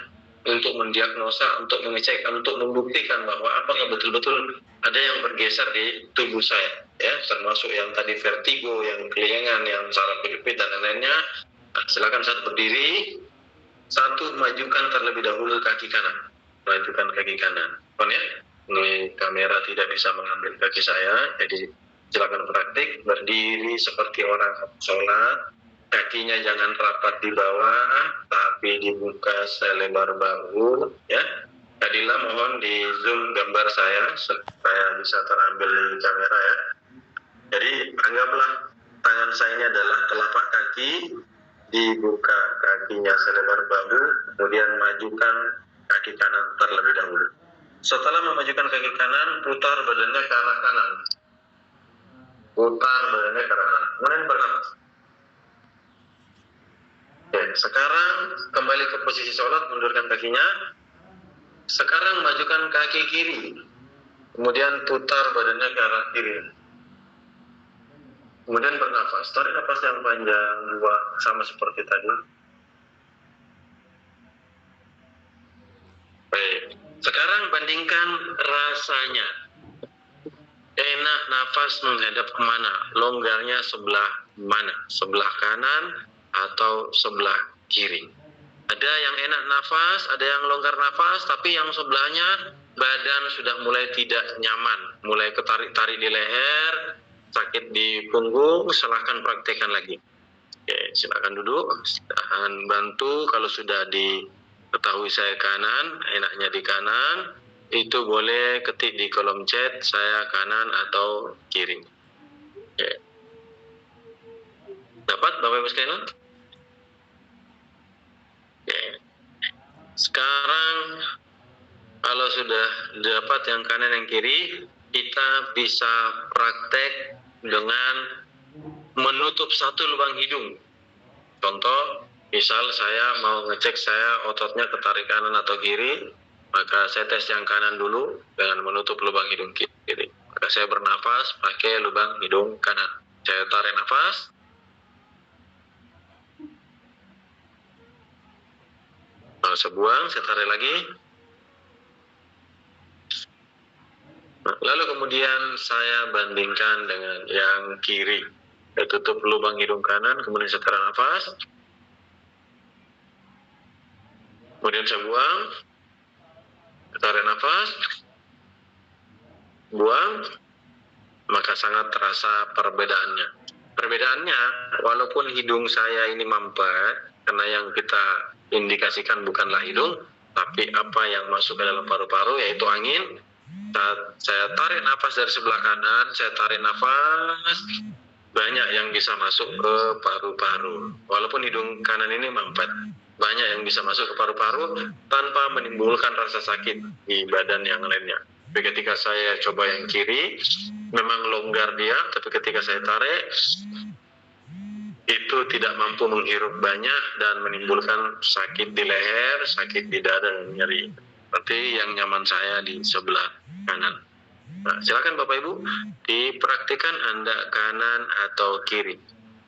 Speaker 1: untuk mendiagnosa, untuk mengecek, untuk membuktikan bahwa apakah betul-betul ada yang bergeser di tubuh saya, ya, termasuk yang tadi vertigo, yang kelingan, yang saraf kejepit dan lain-lainnya. Nah, silakan saat berdiri, satu, majukan terlebih dahulu kaki kanan, majukan kaki kanan, ya. Ini kamera tidak bisa mengambil kaki saya, jadi silakan praktik berdiri seperti orang sholat. Kakinya jangan rapat di bawah, tapi dibuka selebar bahu, ya. Tadilah mohon di zoom gambar saya supaya bisa terambil di kamera, ya. Jadi anggaplah tangan saya ini adalah telapak kaki, dibuka kakinya selebar bahu, kemudian majukan kaki kanan terlebih dahulu. Setelah memajukan kaki kanan, putar badannya ke arah kanan. Putar badannya ke arah kanan. Kemudian bernafas. Oke, sekarang kembali ke posisi sholat, mundurkan kakinya. Sekarang majukan kaki kiri. Kemudian putar badannya ke arah kiri. Kemudian bernafas. Tarik nafas yang panjang, buang, sama seperti tadi. Baik. Sekarang bandingkan rasanya. Enak nafas menghadap kemana? Longgarnya sebelah mana? Sebelah kanan atau sebelah kiri? Ada yang enak nafas, ada yang longgar nafas, tapi yang sebelahnya badan sudah mulai tidak nyaman, mulai ketarik-tarik di leher, sakit di punggung, silahkan praktekkan lagi. Oke, silakan duduk, silahkan bantu. Kalau sudah diketahui saya kanan, enaknya di kanan, itu boleh ketik di kolom chat saya kanan atau kiri. Oke. Dapat Bapak Ibu sekalian? Oke. Sekarang kalau sudah dapat yang kanan yang kiri, kita bisa praktek dengan menutup satu lubang hidung. Contoh, misal saya mau ngecek saya ototnya ketarik kanan atau kiri, maka saya tes yang kanan dulu dengan menutup lubang hidung kiri. Maka saya bernafas pakai lubang hidung kanan. Saya tarik nafas. Lalu saya buang, saya tarik lagi. Lalu kemudian saya bandingkan dengan yang kiri. Saya tutup lubang hidung kanan, kemudian saya tarik nafas. Kemudian saya buang. Saya tarik nafas. Buang. Maka sangat terasa perbedaannya. Perbedaannya, walaupun hidung saya ini mampet, karena yang kita indikasikan bukanlah hidung, tapi apa yang masuk ke dalam paru-paru, yaitu angin. Saya tarik nafas dari sebelah kanan, saya tarik nafas, banyak yang bisa masuk ke paru-paru. Walaupun hidung kanan ini mampet, banyak yang bisa masuk ke paru-paru tanpa menimbulkan rasa sakit di badan yang lainnya. Tapi ketika saya coba yang kiri, memang longgar dia, tapi ketika saya tarik, itu tidak mampu menghirup banyak dan menimbulkan sakit di leher, sakit di dada, dan nyeri. Berarti yang nyaman saya di sebelah kanan. Nah, silakan Bapak Ibu dipraktikkan Anda kanan atau kiri.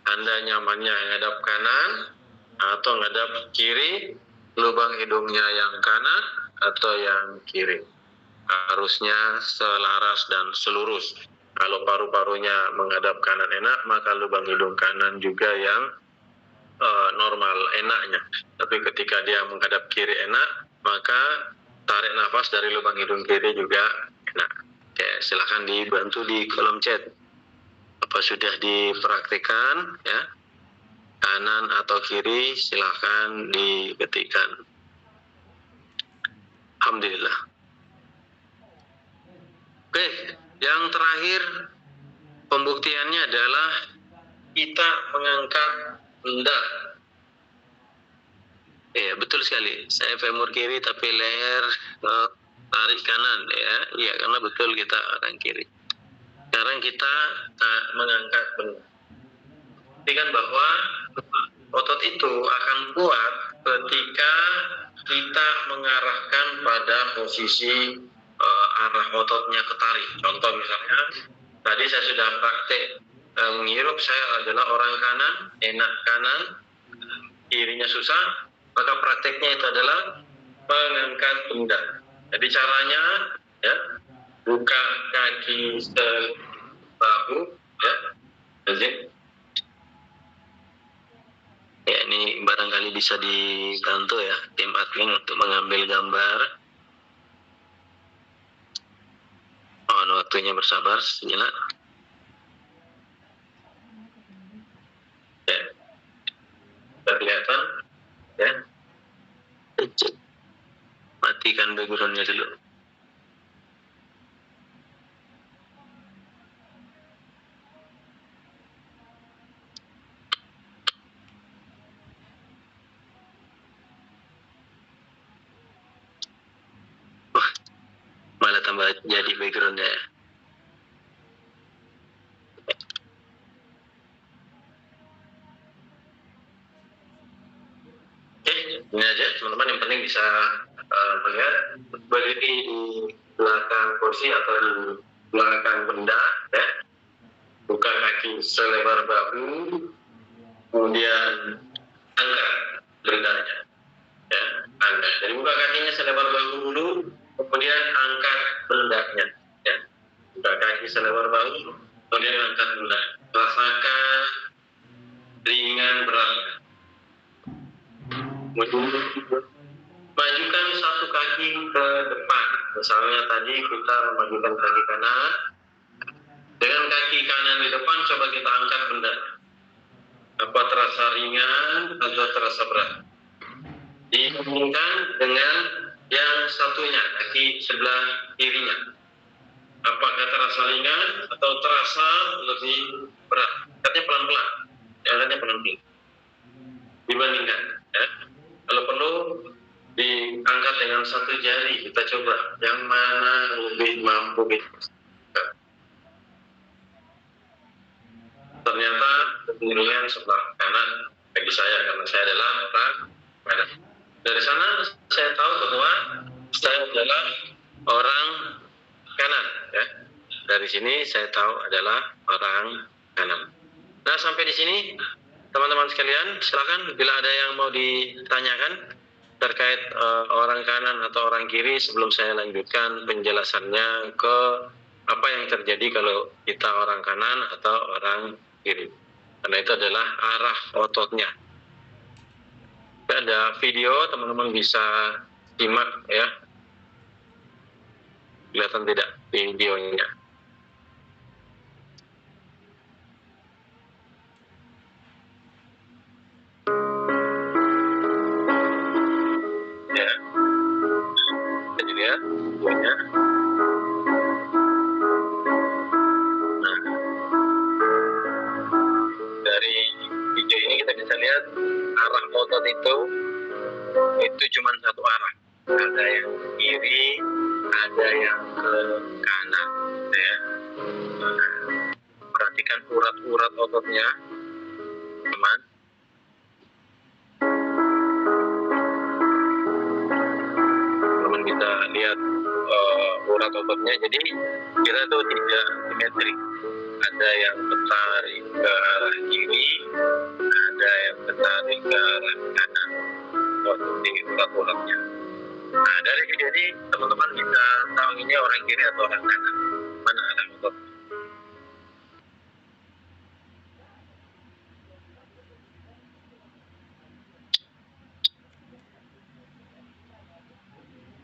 Speaker 1: Anda nyamannya ngadap kanan atau ngadap kiri, lubang hidungnya yang kanan atau yang kiri. Harusnya selaras dan selurus. Kalau paru-parunya menghadap kanan enak, maka lubang hidung kanan juga yang normal enaknya. Tapi ketika dia menghadap kiri enak, maka tarik nafas dari lubang hidung kiri juga enak. Oke, silakan dibantu di kolom chat. Apa sudah dipraktikkan ya? Kanan atau kiri silakan diketikkan. Alhamdulillah. Oke, yang terakhir pembuktiannya adalah kita mengangkat benda. Ya, betul sekali. Saya femur kiri tapi leher tarik kanan ya. Iya, karena betul kita orang kiri. Sekarang kita mengangkat benda. Pastikan bahwa otot itu akan kuat ketika kita mengarahkan pada posisi arah ototnya ketarik. Contoh misalnya, tadi saya sudah praktek menghirup, saya adalah orang kanan, enak kanan, kirinya susah, maka prakteknya itu adalah mengangkat pundak. Jadi caranya ya, buka kaki sebahu ya. Ya, ini barangkali bisa dibantu ya tim admin untuk mengambil gambar. Mohon waktunya bersabar sejenak. Ya, sudah kelihatan ya. Matikan backgroundnya dulu. Malah tambah jadi backgroundnya. Oke, ini aja teman-teman, yang penting bisa melihat berdiri di belakang kursi atau di belakang benda ya. Buka kaki selebar bahu, kemudian angkat bendanya ya, angkat. Jadi buka kakinya selebar bahu dulu, kemudian angkat bendanya ya. Buka kaki selebar bahu, kemudian angkat benda. Rasakan ringan berat. Majukan satu kaki ke depan. Misalnya tadi kita memajukan kaki kanan, dengan kaki kanan di depan coba kita angkat benda. Apa terasa ringan atau terasa berat? Dihubungkan dengan yang satunya, kaki sebelah kirinya. Apakah terasa ringan atau terasa lebih berat? Angkatnya pelan-pelan. Angkatnya pelan-pelan. Dibandingkan. Ya. Kalau perlu diangkat dengan satu jari, kita coba yang mana lebih mampu gitu. Ternyata kemudian sebelah kanan bagi saya, karena saya adalah orang kanan. Dari sana saya tahu bahwa saya adalah orang kanan, ya. Dari sini saya tahu adalah orang kanan. Nah, sampai di sini teman-teman sekalian, silakan bila ada yang mau ditanyakan terkait orang kanan atau orang kiri sebelum saya lanjutkan penjelasannya ke apa yang terjadi kalau kita orang kanan atau orang kiri. Karena itu adalah arah ototnya. Ada video, teman-teman bisa simak ya. Kelihatan tidak videonya? Ya, jadi lihat videonya. Nah, dari video ini kita bisa lihat arah otot itu cuma satu arah. Ada yang kiri, ada yang ke kanan, ya. Nah, perhatikan urat-urat ototnya, teman. Teman bisa lihat urat ototnya. Jadi kita tuh tidak simetri. Ada yang ketarik ke arah kiri, ada yang ketarik ke arah kanan. Seperti urat-uratnya. Nah, dari video ini teman-teman bisa tahu ini orang kiri atau orang kanan. Mana arah otot.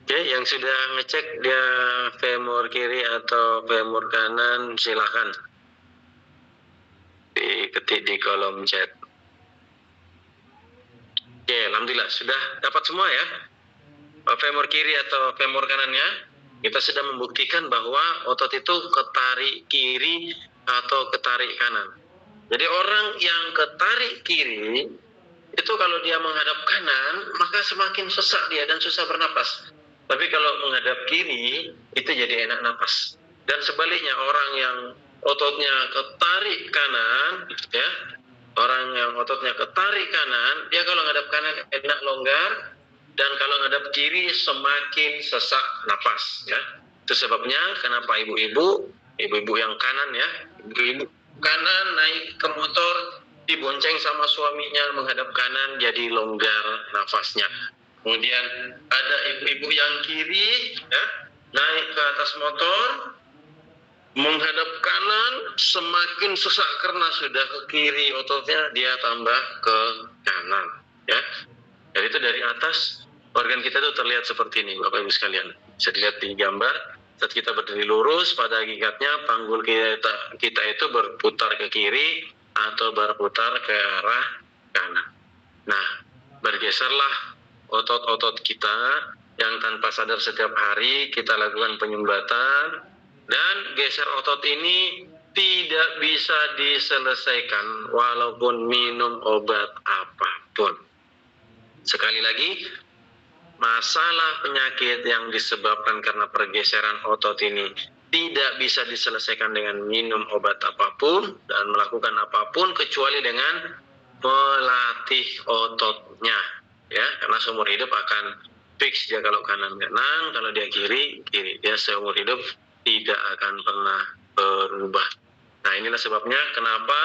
Speaker 1: Oke, yang sudah ngecek dia femur kiri atau femur kanan, silakan diketik di kolom chat. Oke, alhamdulillah sudah dapat semua ya. Femur kiri atau femur kanannya, kita sudah membuktikan bahwa otot itu ketarik kiri atau ketarik kanan. Jadi orang yang ketarik kiri itu kalau dia menghadap kanan, maka semakin sesak dia dan susah bernapas. Tapi kalau menghadap kiri, itu jadi enak napas. Dan sebaliknya, orang yang ototnya ketarik kanan, ya, orang yang ototnya ketarik kanan, dia kalau menghadap kanan enak longgar, dan kalau menghadap kiri semakin sesak napas. Ya. Itu sebabnya kenapa ibu-ibu yang kanan ya, ibu-ibu kanan naik ke motor, dibonceng sama suaminya menghadap kanan, jadi longgar nafasnya. Kemudian ada ibu-ibu yang kiri ya, naik ke atas motor menghadap kanan, semakin sesak karena sudah ke kiri ototnya, dia tambah ke kanan ya. Jadi itu dari atas organ kita itu terlihat seperti ini, Bapak Ibu sekalian. Bisa dilihat di gambar. Saat kita berdiri lurus, pada hakikatnya panggul kita itu berputar ke kiri atau berputar ke arah kanan. Nah, bergeserlah otot-otot kita yang tanpa sadar setiap hari kita lakukan penyumbatan, dan geser otot ini tidak bisa diselesaikan walaupun minum obat apapun. Sekali lagi, masalah penyakit yang disebabkan karena pergeseran otot ini tidak bisa diselesaikan dengan minum obat apapun dan melakukan apapun kecuali dengan melatih ototnya. Ya, karena seumur hidup akan fix dia kalau kanan, kalau dia kiri. Dia seumur hidup tidak akan pernah berubah. Nah, inilah sebabnya kenapa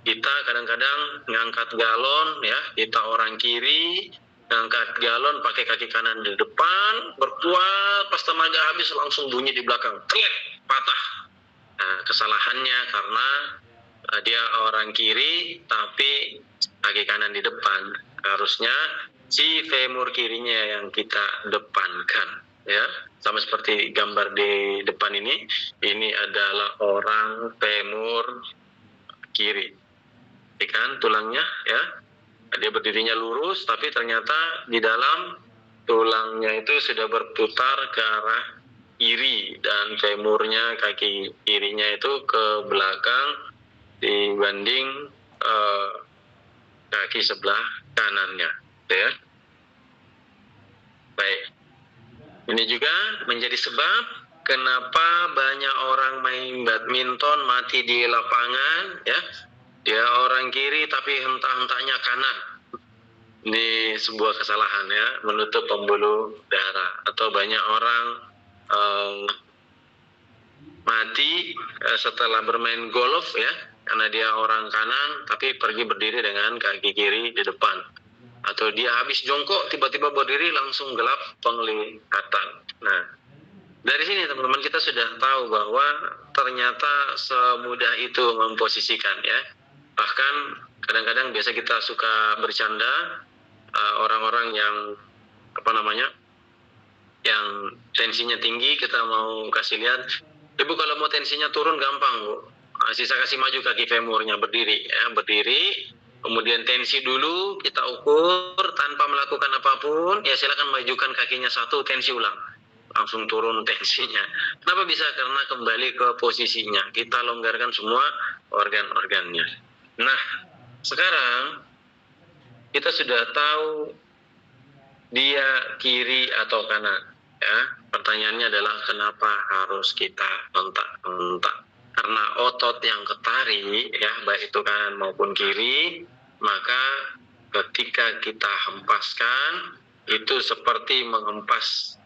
Speaker 1: kita kadang-kadang ngangkat galon ya, kita orang kiri ngangkat galon pakai kaki kanan di depan, berkuat, pas tenaga habis langsung bunyi di belakang, klek, patah. Nah, kesalahannya karena dia orang kiri tapi kaki kanan di depan. harusnya si femur kirinya yang kita depankan, ya. Sama seperti gambar di depan ini adalah orang femur kiri, kan tulangnya, ya. Dia berdirinya lurus, tapi ternyata di dalam tulangnya itu sudah berputar ke arah kiri, dan femurnya, kaki kirinya itu ke belakang dibanding kaki sebelah kanannya, ya. Baik, ini juga menjadi sebab kenapa banyak orang main badminton mati di lapangan, ya. Dia orang kiri tapi hentak-hentaknya kanan. Ini sebuah kesalahan, ya, menutup pembuluh darah. Atau banyak orang mati setelah bermain golf, ya, karena dia orang kanan tapi pergi berdiri dengan kaki kiri di depan. Atau dia habis jongkok tiba-tiba berdiri langsung gelap penglihatan. Nah, dari sini teman-teman kita sudah tahu bahwa ternyata semudah itu memposisikan, ya. Bahkan kadang-kadang biasa kita suka bercanda, orang-orang yang yang tensinya tinggi, kita mau kasih lihat, ibu kalau mau tensinya turun gampang, Bu. Sisa kasih maju kaki femurnya, berdiri, ya, berdiri. Kemudian tensi dulu kita ukur tanpa melakukan apapun, ya silakan majukan kakinya satu, tensi ulang, langsung turun tensinya. Kenapa bisa? Karena kembali ke posisinya, kita longgarkan semua organ-organnya. Nah, sekarang kita sudah tahu dia kiri atau kanan, ya. Pertanyaannya adalah kenapa harus kita hentak-hentak? Karena otot yang ketarik, ya, baik itu kanan maupun kiri, maka ketika kita hempaskan itu seperti menghempas,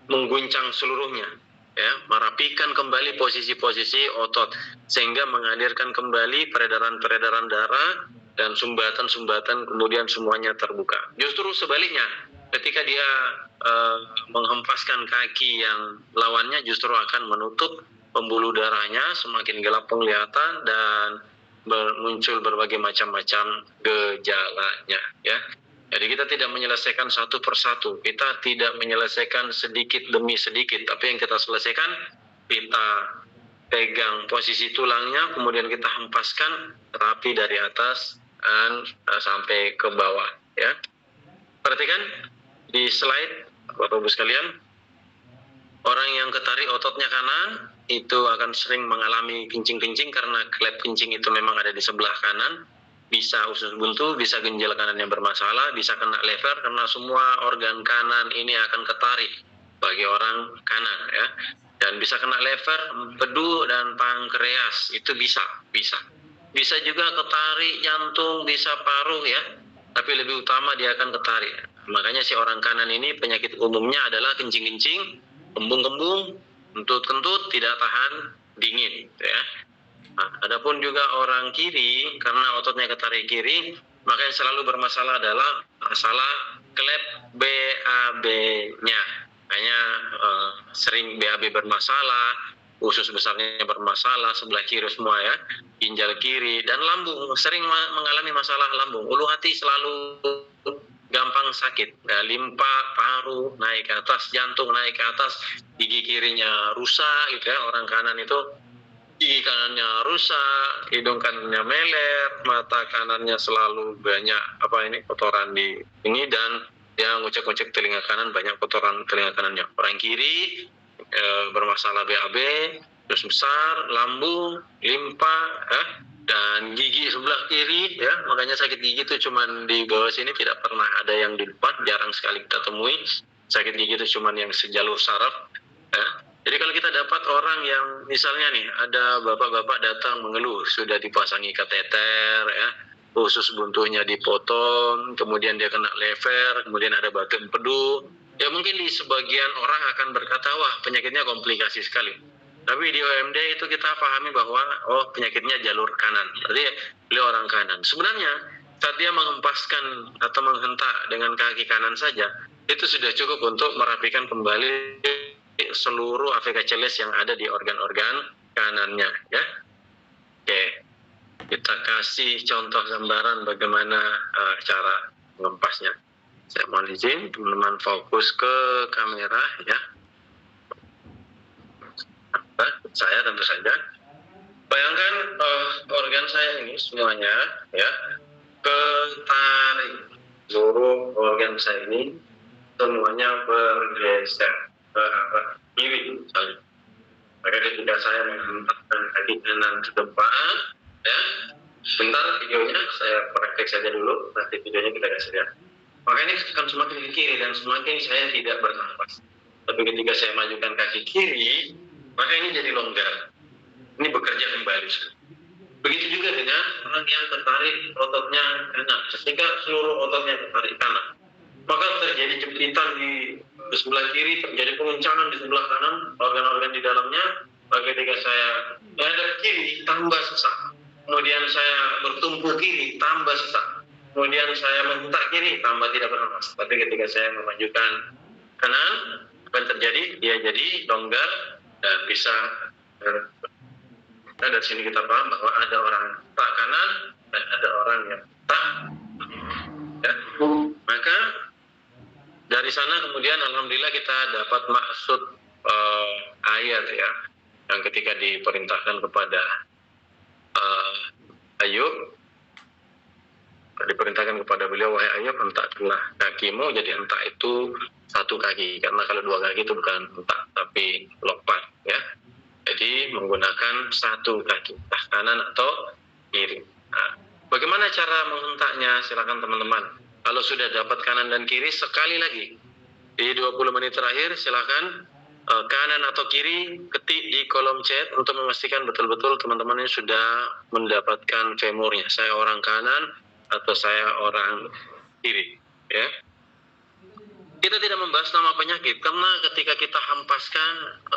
Speaker 1: mengguncang seluruhnya, ya, merapikan kembali posisi-posisi otot sehingga mengalirkan kembali peredaran-peredaran darah dan sumbatan-sumbatan, kemudian semuanya terbuka. Justru sebaliknya, ketika dia menghempaskan kaki yang lawannya, justru akan menutup pembuluh darahnya, semakin gelap penglihatan dan muncul berbagai macam-macam gejalanya, ya. Jadi kita tidak menyelesaikan satu persatu, kita tidak menyelesaikan sedikit demi sedikit, tapi yang kita selesaikan, kita pegang posisi tulangnya, kemudian kita hempaskan rapi dari atas dan sampai ke bawah, ya. Perhatikan di slide Bapak Ibu sekalian, orang yang ketarik ototnya kanan itu akan sering mengalami kencing-kencing karena klep kencing itu memang ada di sebelah kanan. Bisa usus buntu, bisa ginjal kanan yang bermasalah, bisa kena lever karena semua organ kanan ini akan ketarik bagi orang kanan, ya. Dan bisa kena lever, empedu dan pankreas, itu bisa. Bisa juga ketarik jantung, bisa paru, ya. Tapi lebih utama dia akan ketarik. Makanya si orang kanan ini penyakit umumnya adalah kencing-kencing, kembung-kembung, kentut-kentut, tidak tahan dingin, ya. Nah, adapun juga orang kiri, karena ototnya ketarik kiri, maka yang selalu bermasalah adalah masalah klep BAB-nya. Makanya sering BAB bermasalah, usus besarnya bermasalah, sebelah kiri semua, ya, ginjal kiri, dan lambung, sering mengalami masalah lambung. Ulu hati selalu gampang sakit, ya, limpa, paru naik ke atas, jantung naik ke atas, gigi kirinya rusak, gitu, ya. Orang kanan itu gigi kanannya rusak, hidung kanannya meler, mata kanannya selalu banyak kotoran di ini, dan dia ngocek-ngocek telinga kanan, banyak kotoran telinga kanannya. Orang kiri bermasalah BAB, terus besar, lambung, limpa, dan gigi sebelah kiri, ya. Makanya sakit gigi itu cuman di bawah sini, tidak pernah ada yang di depan, jarang sekali kita temui. Sakit gigi itu cuman yang sejalur saraf, ya. Jadi kalau kita dapat orang yang misalnya nih, ada bapak-bapak datang mengeluh, sudah dipasangi kateter, ya, usus buntunya dipotong, kemudian dia kena lever, kemudian ada batu empedu, ya mungkin di sebagian orang akan berkata, wah penyakitnya komplikasi sekali. Tapi di OMD itu kita pahami bahwa, oh penyakitnya jalur kanan, berarti beliau orang kanan. Sebenarnya saat dia menghempaskan atau menghentak dengan kaki kanan saja, itu sudah cukup untuk merapikan kembali seluruh AVK celes yang ada di organ-organ kanannya, ya. Oke. kita kasih contoh gambaran bagaimana cara mengempasnya. Saya mohon izin teman-teman fokus ke kamera ya. Saya tentu saja. Bayangkan organ saya ini semuanya ya ketarik, seluruh organ saya ini semuanya bergeser ke arah kiri misalnya. Maka ketika saya menghentakkan kaki kanan ke depan ya, sebentar videonya saya praktek saja dulu, nanti videonya kita kasih lihat. Maka ini akan semakin ke kiri dan semakin saya tidak bernafas. Tapi ketika saya majukan kaki kiri, maka ini jadi longgar. Ini bekerja kembali. Begitu juga dengan orang yang tertarik ototnya kanan. Ketika seluruh ototnya tertarik kanan, maka terjadi jempitan di sebelah kiri, terjadi penguncangan di sebelah kanan, organ-organ di dalamnya. Maka ketika saya menghadap kiri, tambah sesak. Kemudian saya bertumpu kiri, tambah sesak. Kemudian saya memutar kiri, tambah tidak bernafas. Tapi ketika saya memajukan kanan, apa yang terjadi? Dia jadi longgar dan bisa Nah, dari sini kita paham bahwa ada orang tak kanan dan ada orang yang tak ya. Maka dari sana kemudian alhamdulillah kita dapat maksud ayat ya, yang ketika diperintahkan kepada Ayub, diperintahkan kepada beliau, wahai Ayub, hentakkanlah kakimu, jadi hentak itu satu kaki, karena kalau dua kaki itu bukan hentak tapi lompat ya. Jadi menggunakan satu kaki, entah kanan atau kiri. Nah, bagaimana cara menghentaknya? Silakan teman-teman. Kalau sudah dapat kanan dan kiri, sekali lagi di 20 menit terakhir silakan kanan atau kiri ketik di kolom chat untuk memastikan betul-betul teman-teman ini sudah mendapatkan femurnya. Saya orang kanan atau saya orang kiri, ya. Kita tidak membahas nama penyakit karena ketika kita hempaskan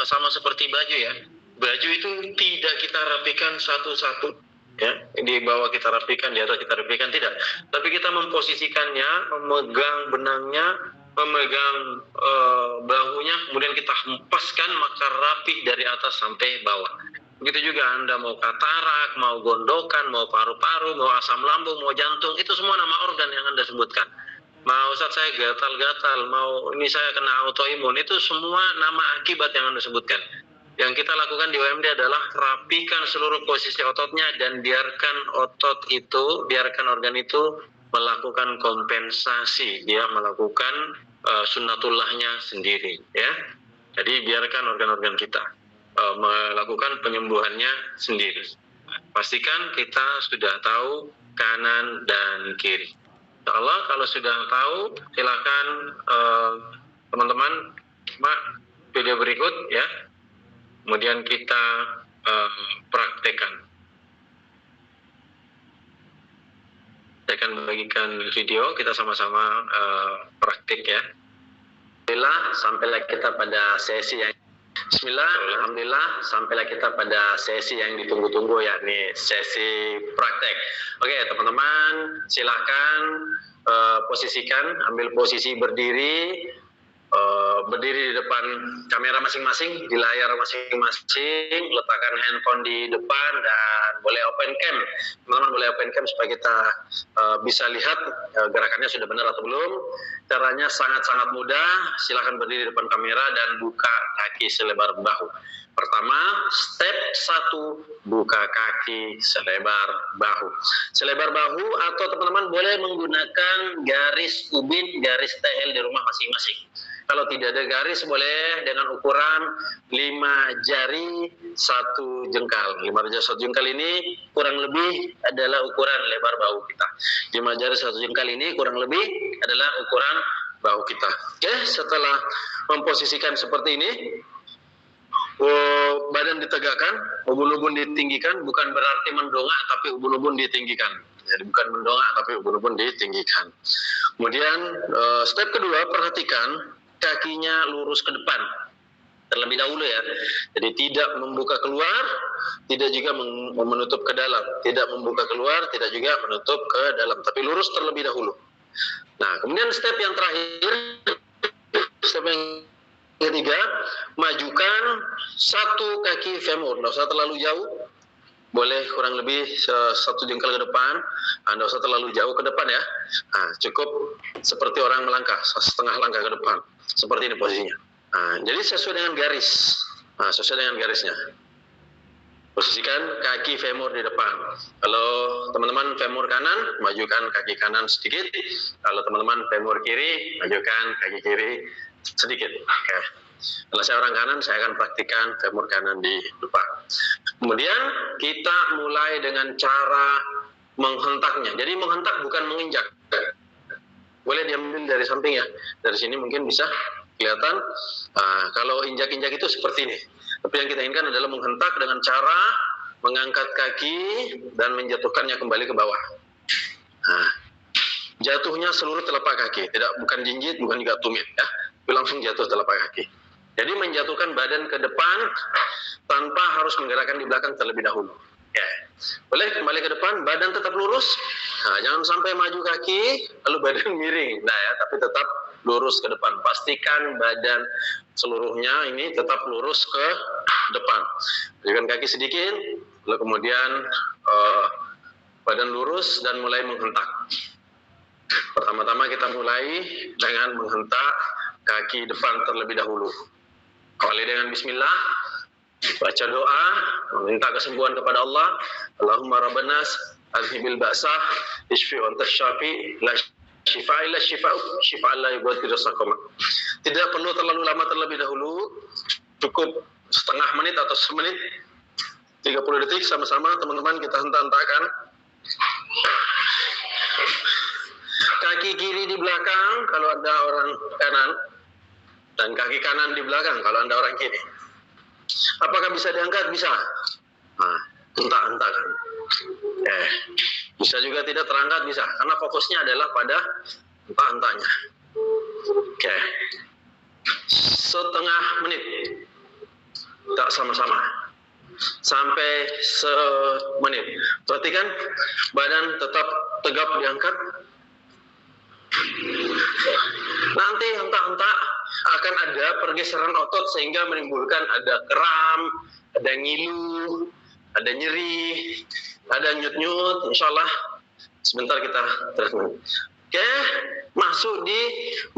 Speaker 1: sama seperti baju ya. Baju itu tidak kita rapikan satu-satu, ya. Di bawah kita rapikan, di atas kita rapikan, tidak. Tapi kita memposisikannya, memegang benangnya, memegang bahunya, kemudian kita hempaskan maka rapi dari atas sampai bawah. Begitu juga Anda mau katarak, mau gondokan, mau paru-paru, mau asam lambung, mau jantung, itu semua nama organ yang Anda sebutkan. Mau Ustaz saya gatal-gatal, mau ini saya kena autoimun, itu semua nama akibat yang Anda sebutkan. Yang kita lakukan di OMD adalah rapikan seluruh posisi ototnya dan biarkan otot itu, biarkan organ itu melakukan kompensasi, dia melakukan sunnatullahnya sendiri, ya. Jadi biarkan organ-organ kita melakukan penyembuhannya sendiri. Pastikan kita sudah tahu kanan dan kiri. Insya Allah kalau sudah tahu, silakan teman-teman video berikut ya. Kemudian kita praktekkan. Saya akan bagikan video, kita sama-sama praktik ya. Alhamdulillah, sampailah kita pada sesi yang Bismillah, alhamdulillah, sampailah kita pada sesi yang ditunggu-tunggu, yakni sesi praktek. Oke, teman-teman, silakan posisikan, ambil posisi berdiri. Berdiri di depan kamera masing-masing, di layar masing-masing, letakkan handphone di depan dan boleh open cam. Teman-teman boleh open cam supaya kita bisa lihat gerakannya sudah benar atau belum. Caranya sangat-sangat mudah, silakan berdiri di depan kamera dan buka kaki selebar bahu. Pertama, step 1, buka kaki selebar bahu. Selebar bahu atau teman-teman boleh menggunakan garis ubin, garis TL di rumah masing-masing. Kalau tidak ada garis, boleh dengan ukuran 5 jari 1 jengkal. 5 jari 1 jengkal ini kurang lebih adalah ukuran lebar bahu kita. 5 jari 1 jengkal ini kurang lebih adalah ukuran bahu kita. Oke, setelah memposisikan seperti ini, badan ditegakkan, ubun-ubun ditinggikan, bukan berarti mendongak, tapi ubun-ubun ditinggikan. Jadi bukan mendongak, tapi ubun-ubun ditinggikan. Kemudian step kedua, perhatikan kakinya lurus ke depan terlebih dahulu ya. Jadi tidak membuka keluar, tidak juga menutup ke dalam. Tidak membuka keluar, tidak juga menutup ke dalam, tapi lurus terlebih dahulu. Nah, kemudian step yang terakhir, step yang ketiga, majukan satu kaki femur, nggak usah terlalu jauh. boleh kurang lebih 1 jengkal ke depan, Anda usah terlalu jauh ke depan ya. Nah, cukup seperti orang melangkah, setengah langkah ke depan. Seperti ini posisinya. Nah, jadi sesuai dengan garis. Nah, sesuai dengan garisnya. Posisikan kaki femur di depan. Kalau teman-teman femur kanan, majukan kaki kanan sedikit. Kalau teman-teman femur kiri, majukan kaki kiri sedikit. Oke. Kalau saya orang kanan, saya akan praktikkan femur kanan di depan. Kemudian kita mulai dengan cara menghentaknya. Jadi menghentak bukan menginjak. Boleh diambil dari samping ya. Dari sini mungkin bisa kelihatan. Kalau injak-injak itu seperti ini. Tapi yang kita inginkan adalah menghentak dengan cara mengangkat kaki dan menjatuhkannya kembali ke bawah. Nah, jatuhnya seluruh telapak kaki, bukan jinjit, bukan juga tumit ya. Tapi langsung jatuh telapak kaki. Jadi menjatuhkan badan ke depan tanpa harus menggerakkan di belakang terlebih dahulu. Ya. Boleh kembali ke depan, badan tetap lurus. Nah, jangan sampai maju kaki lalu badan miring. Nah ya, tapi tetap lurus ke depan. Pastikan badan seluruhnya ini tetap lurus ke depan. Majukan kaki sedikit, lalu kemudian badan lurus dan mulai menghentak. Pertama-tama kita mulai dengan menghentak kaki depan terlebih dahulu. Awali dengan bismillah, baca doa, meminta kesembuhan kepada Allah. Allahumma rabbanas azhibil ba'sah, ishfi wa anta syafi, la syifa illa syifa la yughadiru saqama. Tidak perlu terlalu lama terlebih dahulu, cukup setengah menit atau semenit, 30 detik sama-sama teman-teman kita hentak-hentakan. Kaki kiri di belakang kalau ada orang kanan, dan kaki kanan di belakang kalau Anda orang kiri. Apakah bisa diangkat? Bisa. Nah, hentak-hentakan. Bisa juga tidak terangkat, bisa. Karena fokusnya adalah pada hentak-hentaknya. Oke. Setengah menit. Tak sama-sama. Sampai semenit. Perhatikan, badan tetap tegap diangkat. Nanti hentak-hentak akan ada pergeseran otot sehingga menimbulkan ada kram, ada ngilu, ada nyeri, ada nyut-nyut. Insyaallah sebentar kita terus. Oke, masuk di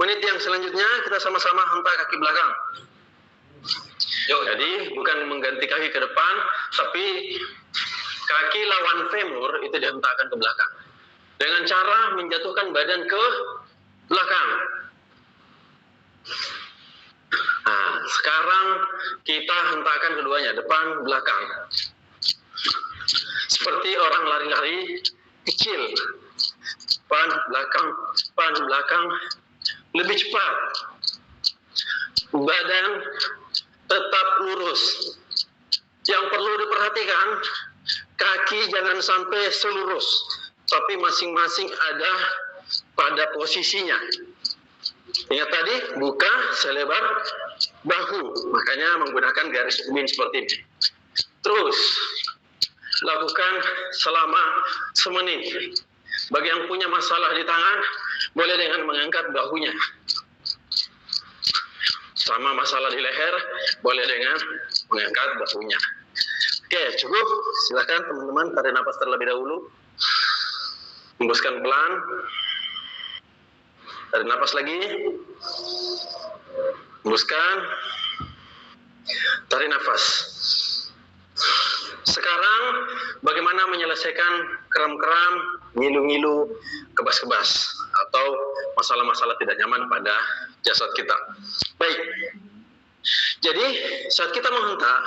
Speaker 1: menit yang selanjutnya kita sama-sama hentak kaki belakang. Jadi bukan mengganti kaki ke depan, tapi kaki lawan femur itu dihentakkan ke belakang dengan cara menjatuhkan badan ke belakang. Nah, sekarang kita hentakkan keduanya, depan belakang. Seperti orang lari-lari kecil. Depan belakang, lebih cepat. Badan tetap lurus. Yang perlu diperhatikan, kaki jangan sampai selurus, tapi masing-masing ada pada posisinya. Ingat tadi, buka selebar bahu, makanya menggunakan garis ubin seperti ini. Terus, lakukan selama semenit. Bagi yang punya masalah di tangan, boleh dengan mengangkat bahunya. Sama masalah di leher, boleh dengan mengangkat bahunya. Oke, cukup. Silakan teman-teman tarik nafas terlebih dahulu. Hembuskan pelan. Tarik nafas lagi. Hembuskan. Tarik nafas. Sekarang bagaimana menyelesaikan kram-kram, ngilu-ngilu, kebas-kebas atau masalah-masalah tidak nyaman pada jasad kita. Baik. Jadi saat kita menghentak,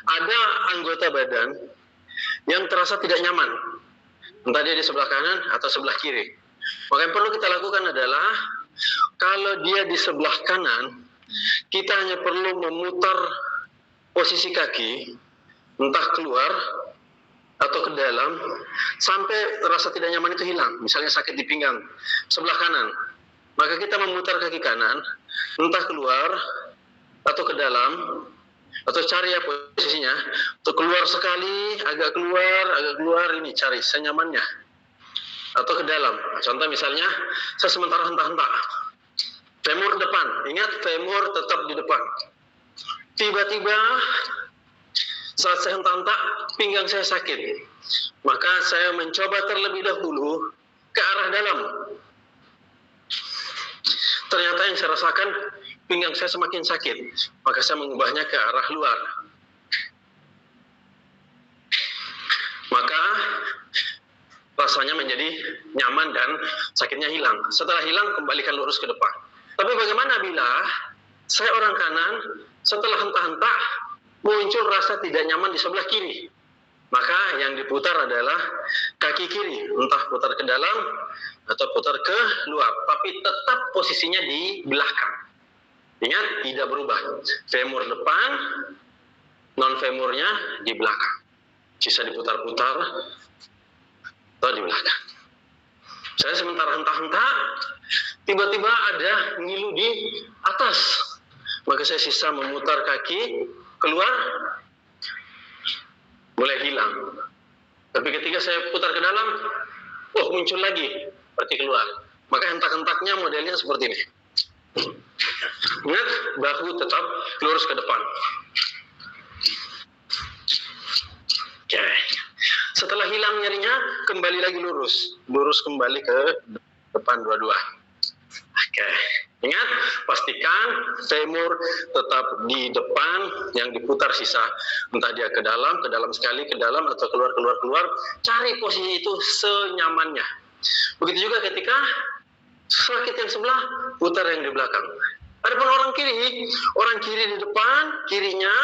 Speaker 1: ada anggota badan yang terasa tidak nyaman. Entah dia di sebelah kanan atau sebelah kiri. Maka yang perlu kita lakukan adalah kalau dia di sebelah kanan, kita hanya perlu memutar posisi kaki entah keluar atau ke dalam sampai rasa tidak nyaman itu hilang. Misalnya sakit di pinggang sebelah kanan, maka kita memutar kaki kanan entah keluar atau ke dalam, atau cari ya posisinya, atau keluar sekali, agak keluar, ini cari senyamannya, atau ke dalam. Contoh misalnya saya sementara hentak-hentak femur depan, ingat femur tetap di depan, tiba-tiba Saat saya hentak, pinggang saya sakit. Maka saya mencoba terlebih dahulu ke arah dalam. Ternyata yang saya rasakan, pinggang saya semakin sakit. Maka saya mengubahnya ke arah luar. Maka rasanya menjadi nyaman dan sakitnya hilang. Setelah hilang, kembalikan lurus ke depan. Tapi bagaimana bila saya orang kanan, setelah hentak-hentak, muncul rasa tidak nyaman di sebelah kiri? Maka yang diputar adalah kaki kiri, entah putar ke dalam atau putar ke luar, tapi tetap posisinya di belakang. Ingat, tidak berubah. Femur depan, non-femurnya di belakang. Sisa diputar-putar atau di belakang. Saya sementara hentak-hentak, tiba-tiba ada ngilu di atas. Maka saya sisa memutar kaki keluar, mulai hilang. Tapi ketika saya putar ke dalam, muncul lagi, berarti keluar. Maka hentak-hentaknya modelnya seperti ini. Ingat, bahu tetap lurus ke depan. Oke. Setelah hilang nyerinya, kembali lagi lurus. Lurus kembali ke depan dua-dua. Oke. Ingat, pastikan femur tetap di depan, yang diputar sisa. Entah dia ke dalam sekali, ke dalam, atau keluar. Cari posisi itu senyamannya. Begitu juga ketika sakit yang sebelah, putar yang di belakang. Adapun orang kiri di depan, kirinya,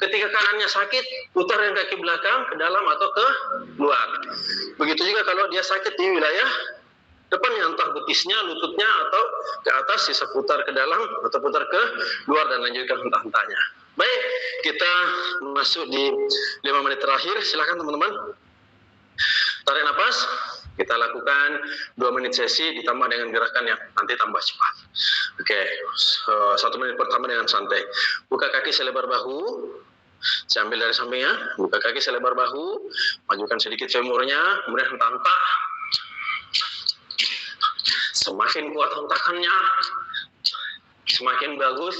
Speaker 1: ketika kanannya sakit, putar yang kaki belakang, ke dalam atau ke luar. Begitu juga kalau dia sakit di wilayah depannya, entah betisnya, lututnya, atau ke atas, sisa putar ke dalam atau putar ke luar dan lanjutkan hentak-hentaknya. Baik, kita masuk di 5 menit terakhir. Silakan teman-teman. Tarik nafas. Kita lakukan 2 menit sesi ditambah dengan gerakan yang nanti tambah cepat. Oke, 1 menit pertama dengan santai. Buka kaki selebar bahu. Saya ambil dari sampingnya. Buka kaki selebar bahu. Majukan sedikit femurnya. Kemudian hentak. Semakin kuat hentakannya, semakin bagus.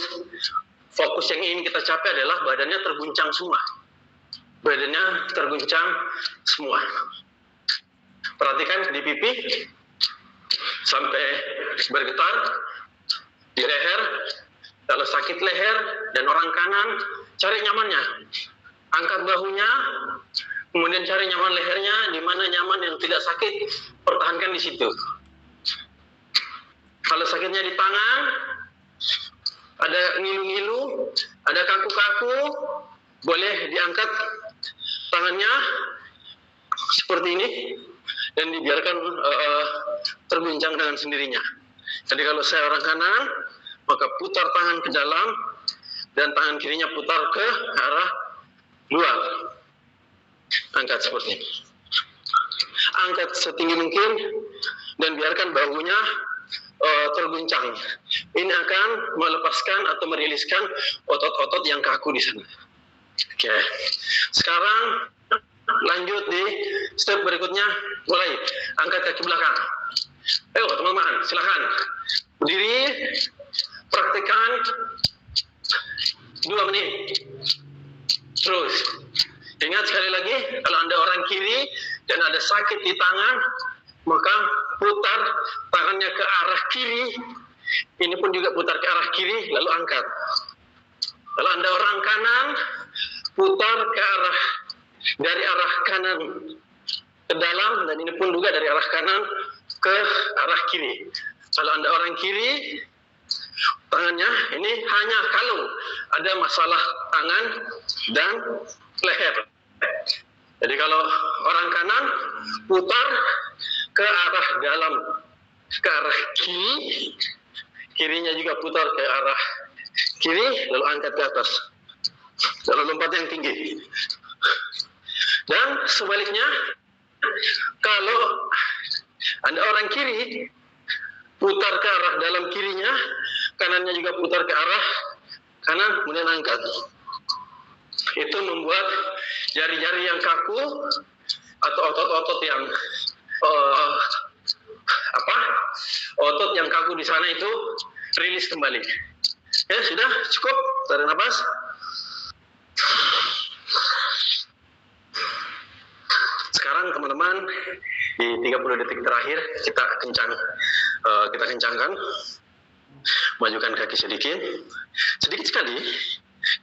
Speaker 1: Fokus yang ingin kita capai adalah badannya terguncang semua. Perhatikan di pipi sampai bergetar, di leher. Kalau sakit leher dan orang kanan, cari nyamannya. Angkat bahunya, kemudian cari nyaman lehernya. Di mana nyaman yang tidak sakit, pertahankan di situ. Kalau sakitnya di tangan, ada ngilu-ngilu, ada kaku-kaku, boleh diangkat tangannya seperti ini dan dibiarkan terguncang dengan sendirinya. Jadi kalau saya orang kanan, maka putar tangan ke dalam dan tangan kirinya putar ke arah luar. Angkat seperti ini. Angkat setinggi mungkin dan biarkan bahunya terguncang. Ini akan melepaskan atau meriliskan otot-otot yang kaku di sana. Oke. Sekarang lanjut di step berikutnya. Mulai angkat kaki belakang. Ayo teman-teman, silakan berdiri. Praktikkan 2 menit. Terus. Ingat sekali lagi, kalau Anda orang kiri dan ada sakit di tangan, maka putar tangannya ke arah kiri. Ini pun juga putar ke arah kiri, lalu angkat. Kalau Anda orang kanan, putar ke arah dari arah kanan ke dalam, dan ini pun juga dari arah kanan ke arah kiri. Kalau Anda orang kiri, tangannya ini hanya kalau ada masalah tangan dan leher. Jadi kalau orang kanan, putar ke arah dalam, ke arah kiri, kirinya juga putar ke arah kiri, lalu angkat ke atas, lalu lompat yang tinggi. Dan sebaliknya, kalau Anda orang kiri, putar ke arah dalam kirinya, kanannya juga putar ke arah kanan, kemudian angkat. Itu membuat jari-jari yang kaku atau otot-otot yang otot yang kaku di sana itu rilis kembali. Ya sudah cukup, tarik nafas. teman-teman, di 30 detik terakhir kita kencangkan, majukan kaki sedikit sekali,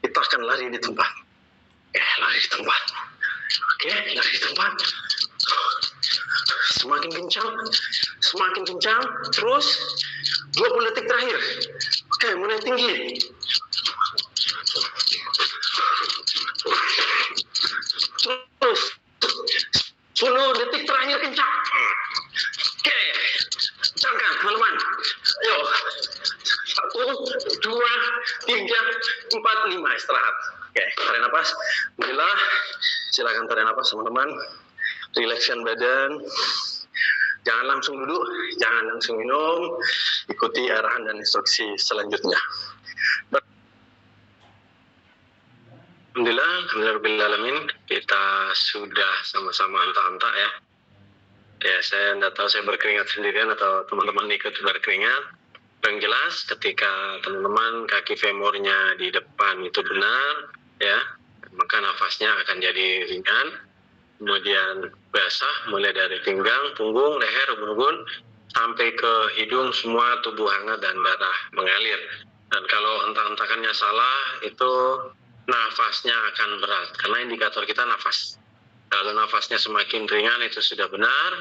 Speaker 1: kita akan lari di tempat. Lari di tempat. Lari di tempat. Semakin kencang, terus 20 detik terakhir. Mulai tinggi. Terus 10 detik terakhir kencang. Kencangkan teman-teman. Ayo. 1, 2, 3, 4, 5 istirahat. Tarik nafas. Alhamdulillah. Silakan tarik nafas teman-teman. Rilekskan badan. Jangan langsung duduk, jangan langsung minum. Ikuti arahan dan instruksi selanjutnya. Alhamdulillah, kita sudah sama-sama anta-anta ya. Saya tidak tahu saya berkeringat sendirian atau teman-teman ikut berkeringat. Yang jelas ketika teman-teman kaki femornya di depan itu benar ya, maka nafasnya akan jadi ringan, kemudian basah mulai dari pinggang, punggung, leher, ubun-ubun sampai ke hidung, semua tubuh hangat dan darah mengalir. Dan kalau hentak-hentakannya salah itu nafasnya akan berat karena indikator kita nafas. Kalau nafasnya semakin ringan itu sudah benar,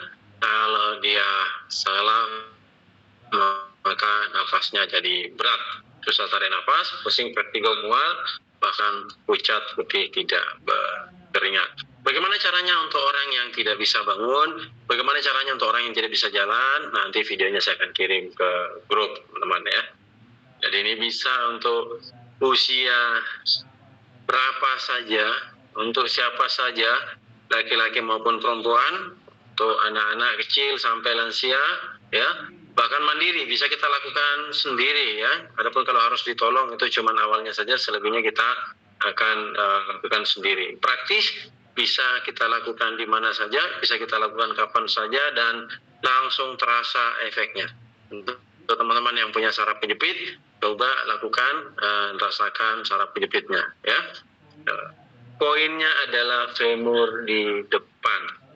Speaker 1: kalau dia salah maka nafasnya jadi berat. Susah tarik nafas, pusing, vertigo, mual, bahkan pucat, putih, tidak berkeringat. Bagaimana caranya untuk orang yang tidak bisa bangun? Bagaimana caranya untuk orang yang tidak bisa jalan? Nanti videonya saya akan kirim ke grup teman-teman ya. Jadi ini bisa untuk usia berapa saja, untuk siapa saja, laki-laki maupun perempuan, untuk anak-anak kecil sampai lansia ya. Bahkan mandiri bisa kita lakukan sendiri ya. Adapun kalau harus ditolong itu cuma awalnya saja, selebihnya kita akan lakukan sendiri. Praktis bisa kita lakukan di mana saja, bisa kita lakukan kapan saja dan langsung terasa efeknya. Untuk teman-teman yang punya saraf penjepit, coba lakukan rasakan saraf penjepitnya ya. Poinnya adalah femur di depan.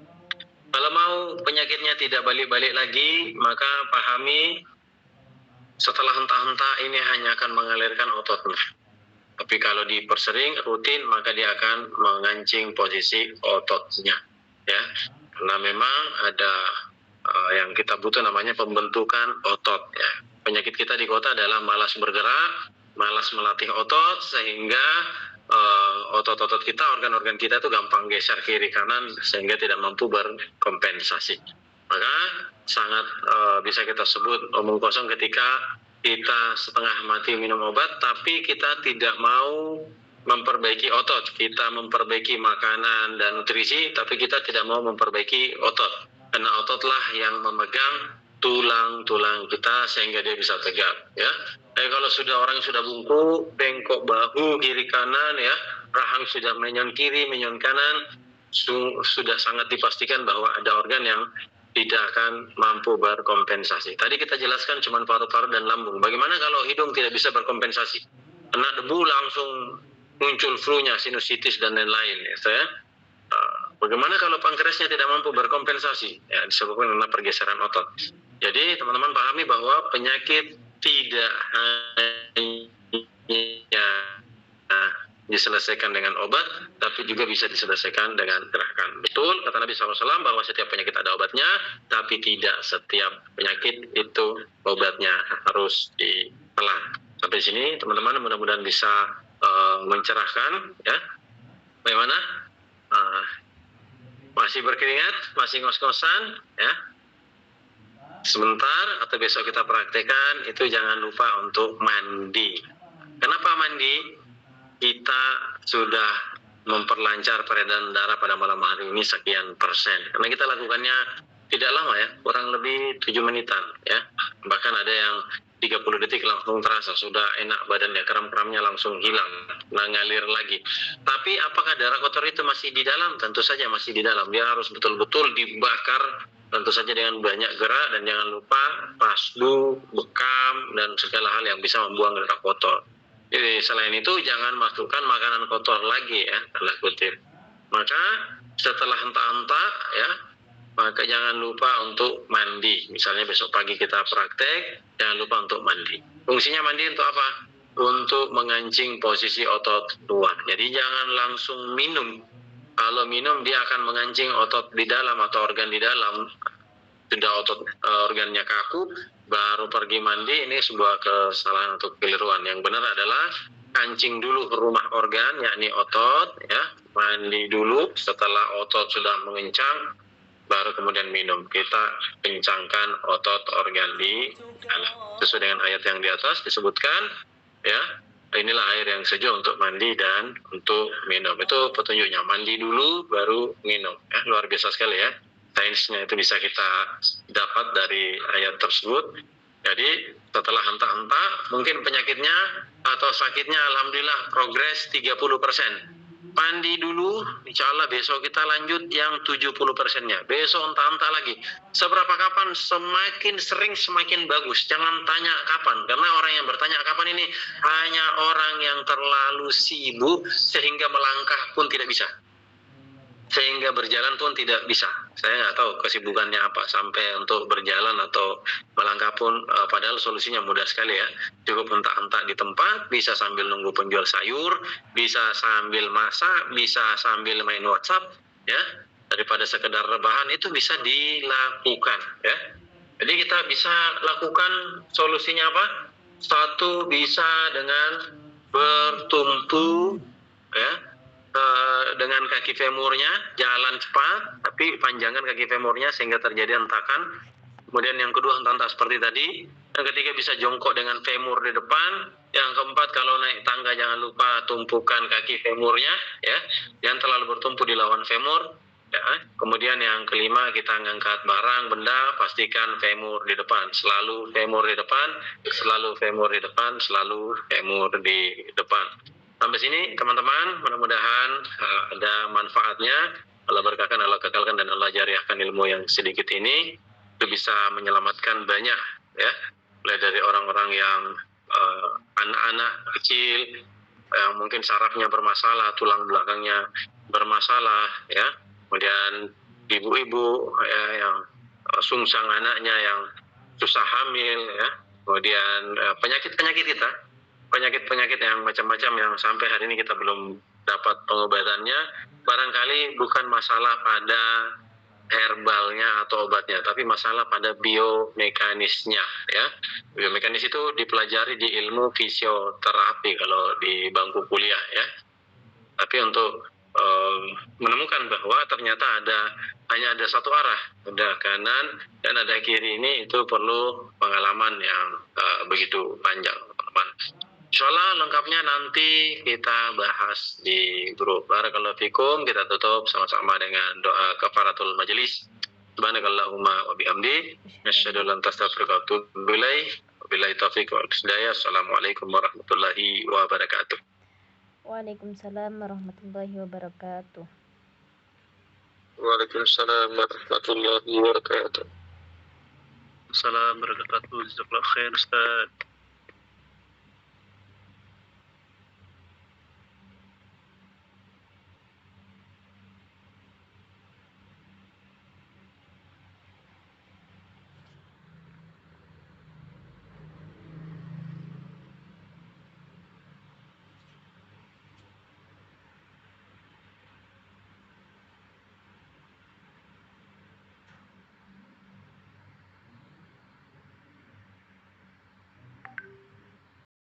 Speaker 1: Kalau mau penyakitnya tidak balik-balik lagi, maka pahami setelah hentak-hentak ini hanya akan mengalirkan ototnya. Tapi kalau dipersering rutin, maka dia akan mengancing posisi ototnya. Ya, karena memang ada yang kita butuh namanya pembentukan otot. Ya. Penyakit kita di kota adalah malas bergerak, malas melatih otot, sehingga otot-otot kita, organ-organ kita itu gampang geser kiri kanan sehingga tidak mampu berkompensasi. Maka sangat bisa kita sebut omong kosong ketika kita setengah mati minum obat tapi kita tidak mau memperbaiki otot. Kita memperbaiki makanan dan nutrisi tapi kita tidak mau memperbaiki otot. Karena ototlah yang memegang tulang-tulang kita sehingga dia bisa tegak ya. Kalau sudah orang sudah bungkuk, bengkok bahu kiri kanan ya, rahang sudah menyon kiri, menyon kanan, sudah sangat dipastikan bahwa ada organ yang tidak akan mampu berkompensasi. Tadi kita jelaskan cuma paru-paru dan lambung. Bagaimana kalau hidung tidak bisa berkompensasi? Kena debu langsung muncul flu-nya, sinusitis dan lain-lain ya. Bagaimana kalau pankreasnya tidak mampu berkompensasi? Ya, disebabkan karena pergeseran otot. Jadi teman-teman pahami bahwa penyakit tidak hanya diselesaikan dengan obat, tapi juga bisa diselesaikan dengan gerakan. Betul kata Nabi SAW bahwa setiap penyakit ada obatnya, tapi tidak setiap penyakit itu obatnya harus ditelan. Sampai sini teman-teman mudah-mudahan bisa mencerahkan ya. Bagaimana? Masih berkeringat, masih ngos-ngosan ya. Sebentar atau besok kita praktekkan, itu jangan lupa untuk mandi. Kenapa mandi? Kita sudah memperlancar peredaran darah pada malam hari ini sekian persen. Karena kita lakukannya tidak lama ya, kurang lebih 7 menitan ya. Bahkan ada yang 30 detik langsung terasa, sudah enak badannya, kram-kramnya langsung hilang, ngalir lagi. Tapi apakah darah kotor itu masih di dalam? Tentu saja masih di dalam. Dia harus betul-betul dibakar, tentu saja dengan banyak gerak, dan jangan lupa pasdu, bekam, dan segala hal yang bisa membuang darah kotor. Jadi selain itu jangan masukkan makanan kotor lagi ya, tanda kutip. Maka setelah hentak-hentak ya, maka jangan lupa untuk mandi. Misalnya besok pagi kita praktek, jangan lupa untuk mandi. Fungsinya mandi untuk apa? Untuk mengancing posisi otot tulang. Jadi jangan langsung minum. Kalau minum dia akan mengancing otot di dalam atau organ di dalam. Sudah otot organnya kaku, baru pergi mandi. Ini sebuah kesalahan atau kekeliruan. Yang benar adalah kancing dulu ke rumah organ, yakni otot, ya, mandi dulu. Setelah otot sudah mengencang, baru kemudian minum. Kita kencangkan otot organ di dalam. Sesuai dengan ayat yang di atas disebutkan, ya, inilah air yang sejuk untuk mandi dan untuk minum. Itu petunjuknya, mandi dulu baru minum. Ya, luar biasa sekali ya. Sainsnya itu bisa kita dapat dari ayat tersebut. Jadi setelah hentak-hentak, mungkin penyakitnya atau sakitnya alhamdulillah progres 30%. Mandi dulu, insya Allah besok kita lanjut yang 70%-nya. Besok entah-entah lagi. Seberapa kapan, semakin sering semakin bagus. Jangan tanya kapan, karena orang yang bertanya kapan ini hanya orang yang terlalu sibuk sehingga melangkah pun tidak bisa. Sehingga berjalan pun tidak bisa. Saya nggak tahu kesibukannya apa sampai untuk berjalan atau melangkah pun, padahal solusinya mudah sekali ya. Cukup hentak-hentak di tempat, bisa sambil nunggu penjual sayur, bisa sambil masak, bisa sambil main WhatsApp, ya. Daripada sekedar rebahan itu bisa dilakukan, ya. Jadi kita bisa lakukan, solusinya apa? Satu, bisa dengan bertumpu, ya, dengan kaki femurnya, jalan cepat tapi panjangkan kaki femurnya sehingga terjadi hentakan. Kemudian yang kedua, hentak-hentak seperti tadi. Yang ketiga, bisa jongkok dengan femur di depan. Yang keempat, kalau naik tangga jangan lupa tumpukan kaki femurnya, ya, jangan terlalu bertumpu di lawan femur, ya. Kemudian yang kelima, kita ngangkat barang benda, pastikan femur di depan, selalu femur di depan, selalu femur di depan, selalu femur di depan. Sampai sini teman-teman, mudah-mudahan ada manfaatnya. Allah berkahkan, Allah kekalkan, dan Allah jariahkan ilmu yang sedikit ini itu bisa menyelamatkan banyak, ya, mulai dari orang-orang yang anak-anak kecil yang mungkin sarafnya bermasalah, tulang belakangnya bermasalah, ya, kemudian ibu-ibu, ya, yang sungsang anaknya yang susah hamil, ya, kemudian penyakit-penyakit kita, penyakit-penyakit yang macam-macam yang sampai hari ini kita belum dapat pengobatannya. Barangkali bukan masalah pada herbalnya atau obatnya, tapi masalah pada biomekanisnya, ya. Biomekanis itu dipelajari di ilmu fisioterapi kalau di bangku kuliah, ya. Tapi untuk menemukan bahwa ternyata hanya ada satu arah, ada kanan dan ada kiri, ini itu perlu pengalaman yang begitu panjang, teman-teman. Insyaallah lengkapnya nanti kita bahas di grup. Barakallahu fikum. Kita tutup sama-sama dengan doa kafaratul majelis. Subhanakallahumma wa bihamdi, asyhadu an la ilaha illa anta astaghfiruka wa atubu ilaik. Wabillahi taufiq wal hidayah. Assalamualaikum warahmatullahi wabarakatuh.
Speaker 2: Waalaikumsalam warahmatullahi wabarakatuh.
Speaker 1: Waalaikumsalam warahmatullahi wabarakatuh. Assalamualaikum warahmatullahi wabarakatuh. Jazakallahu khair Ustaz.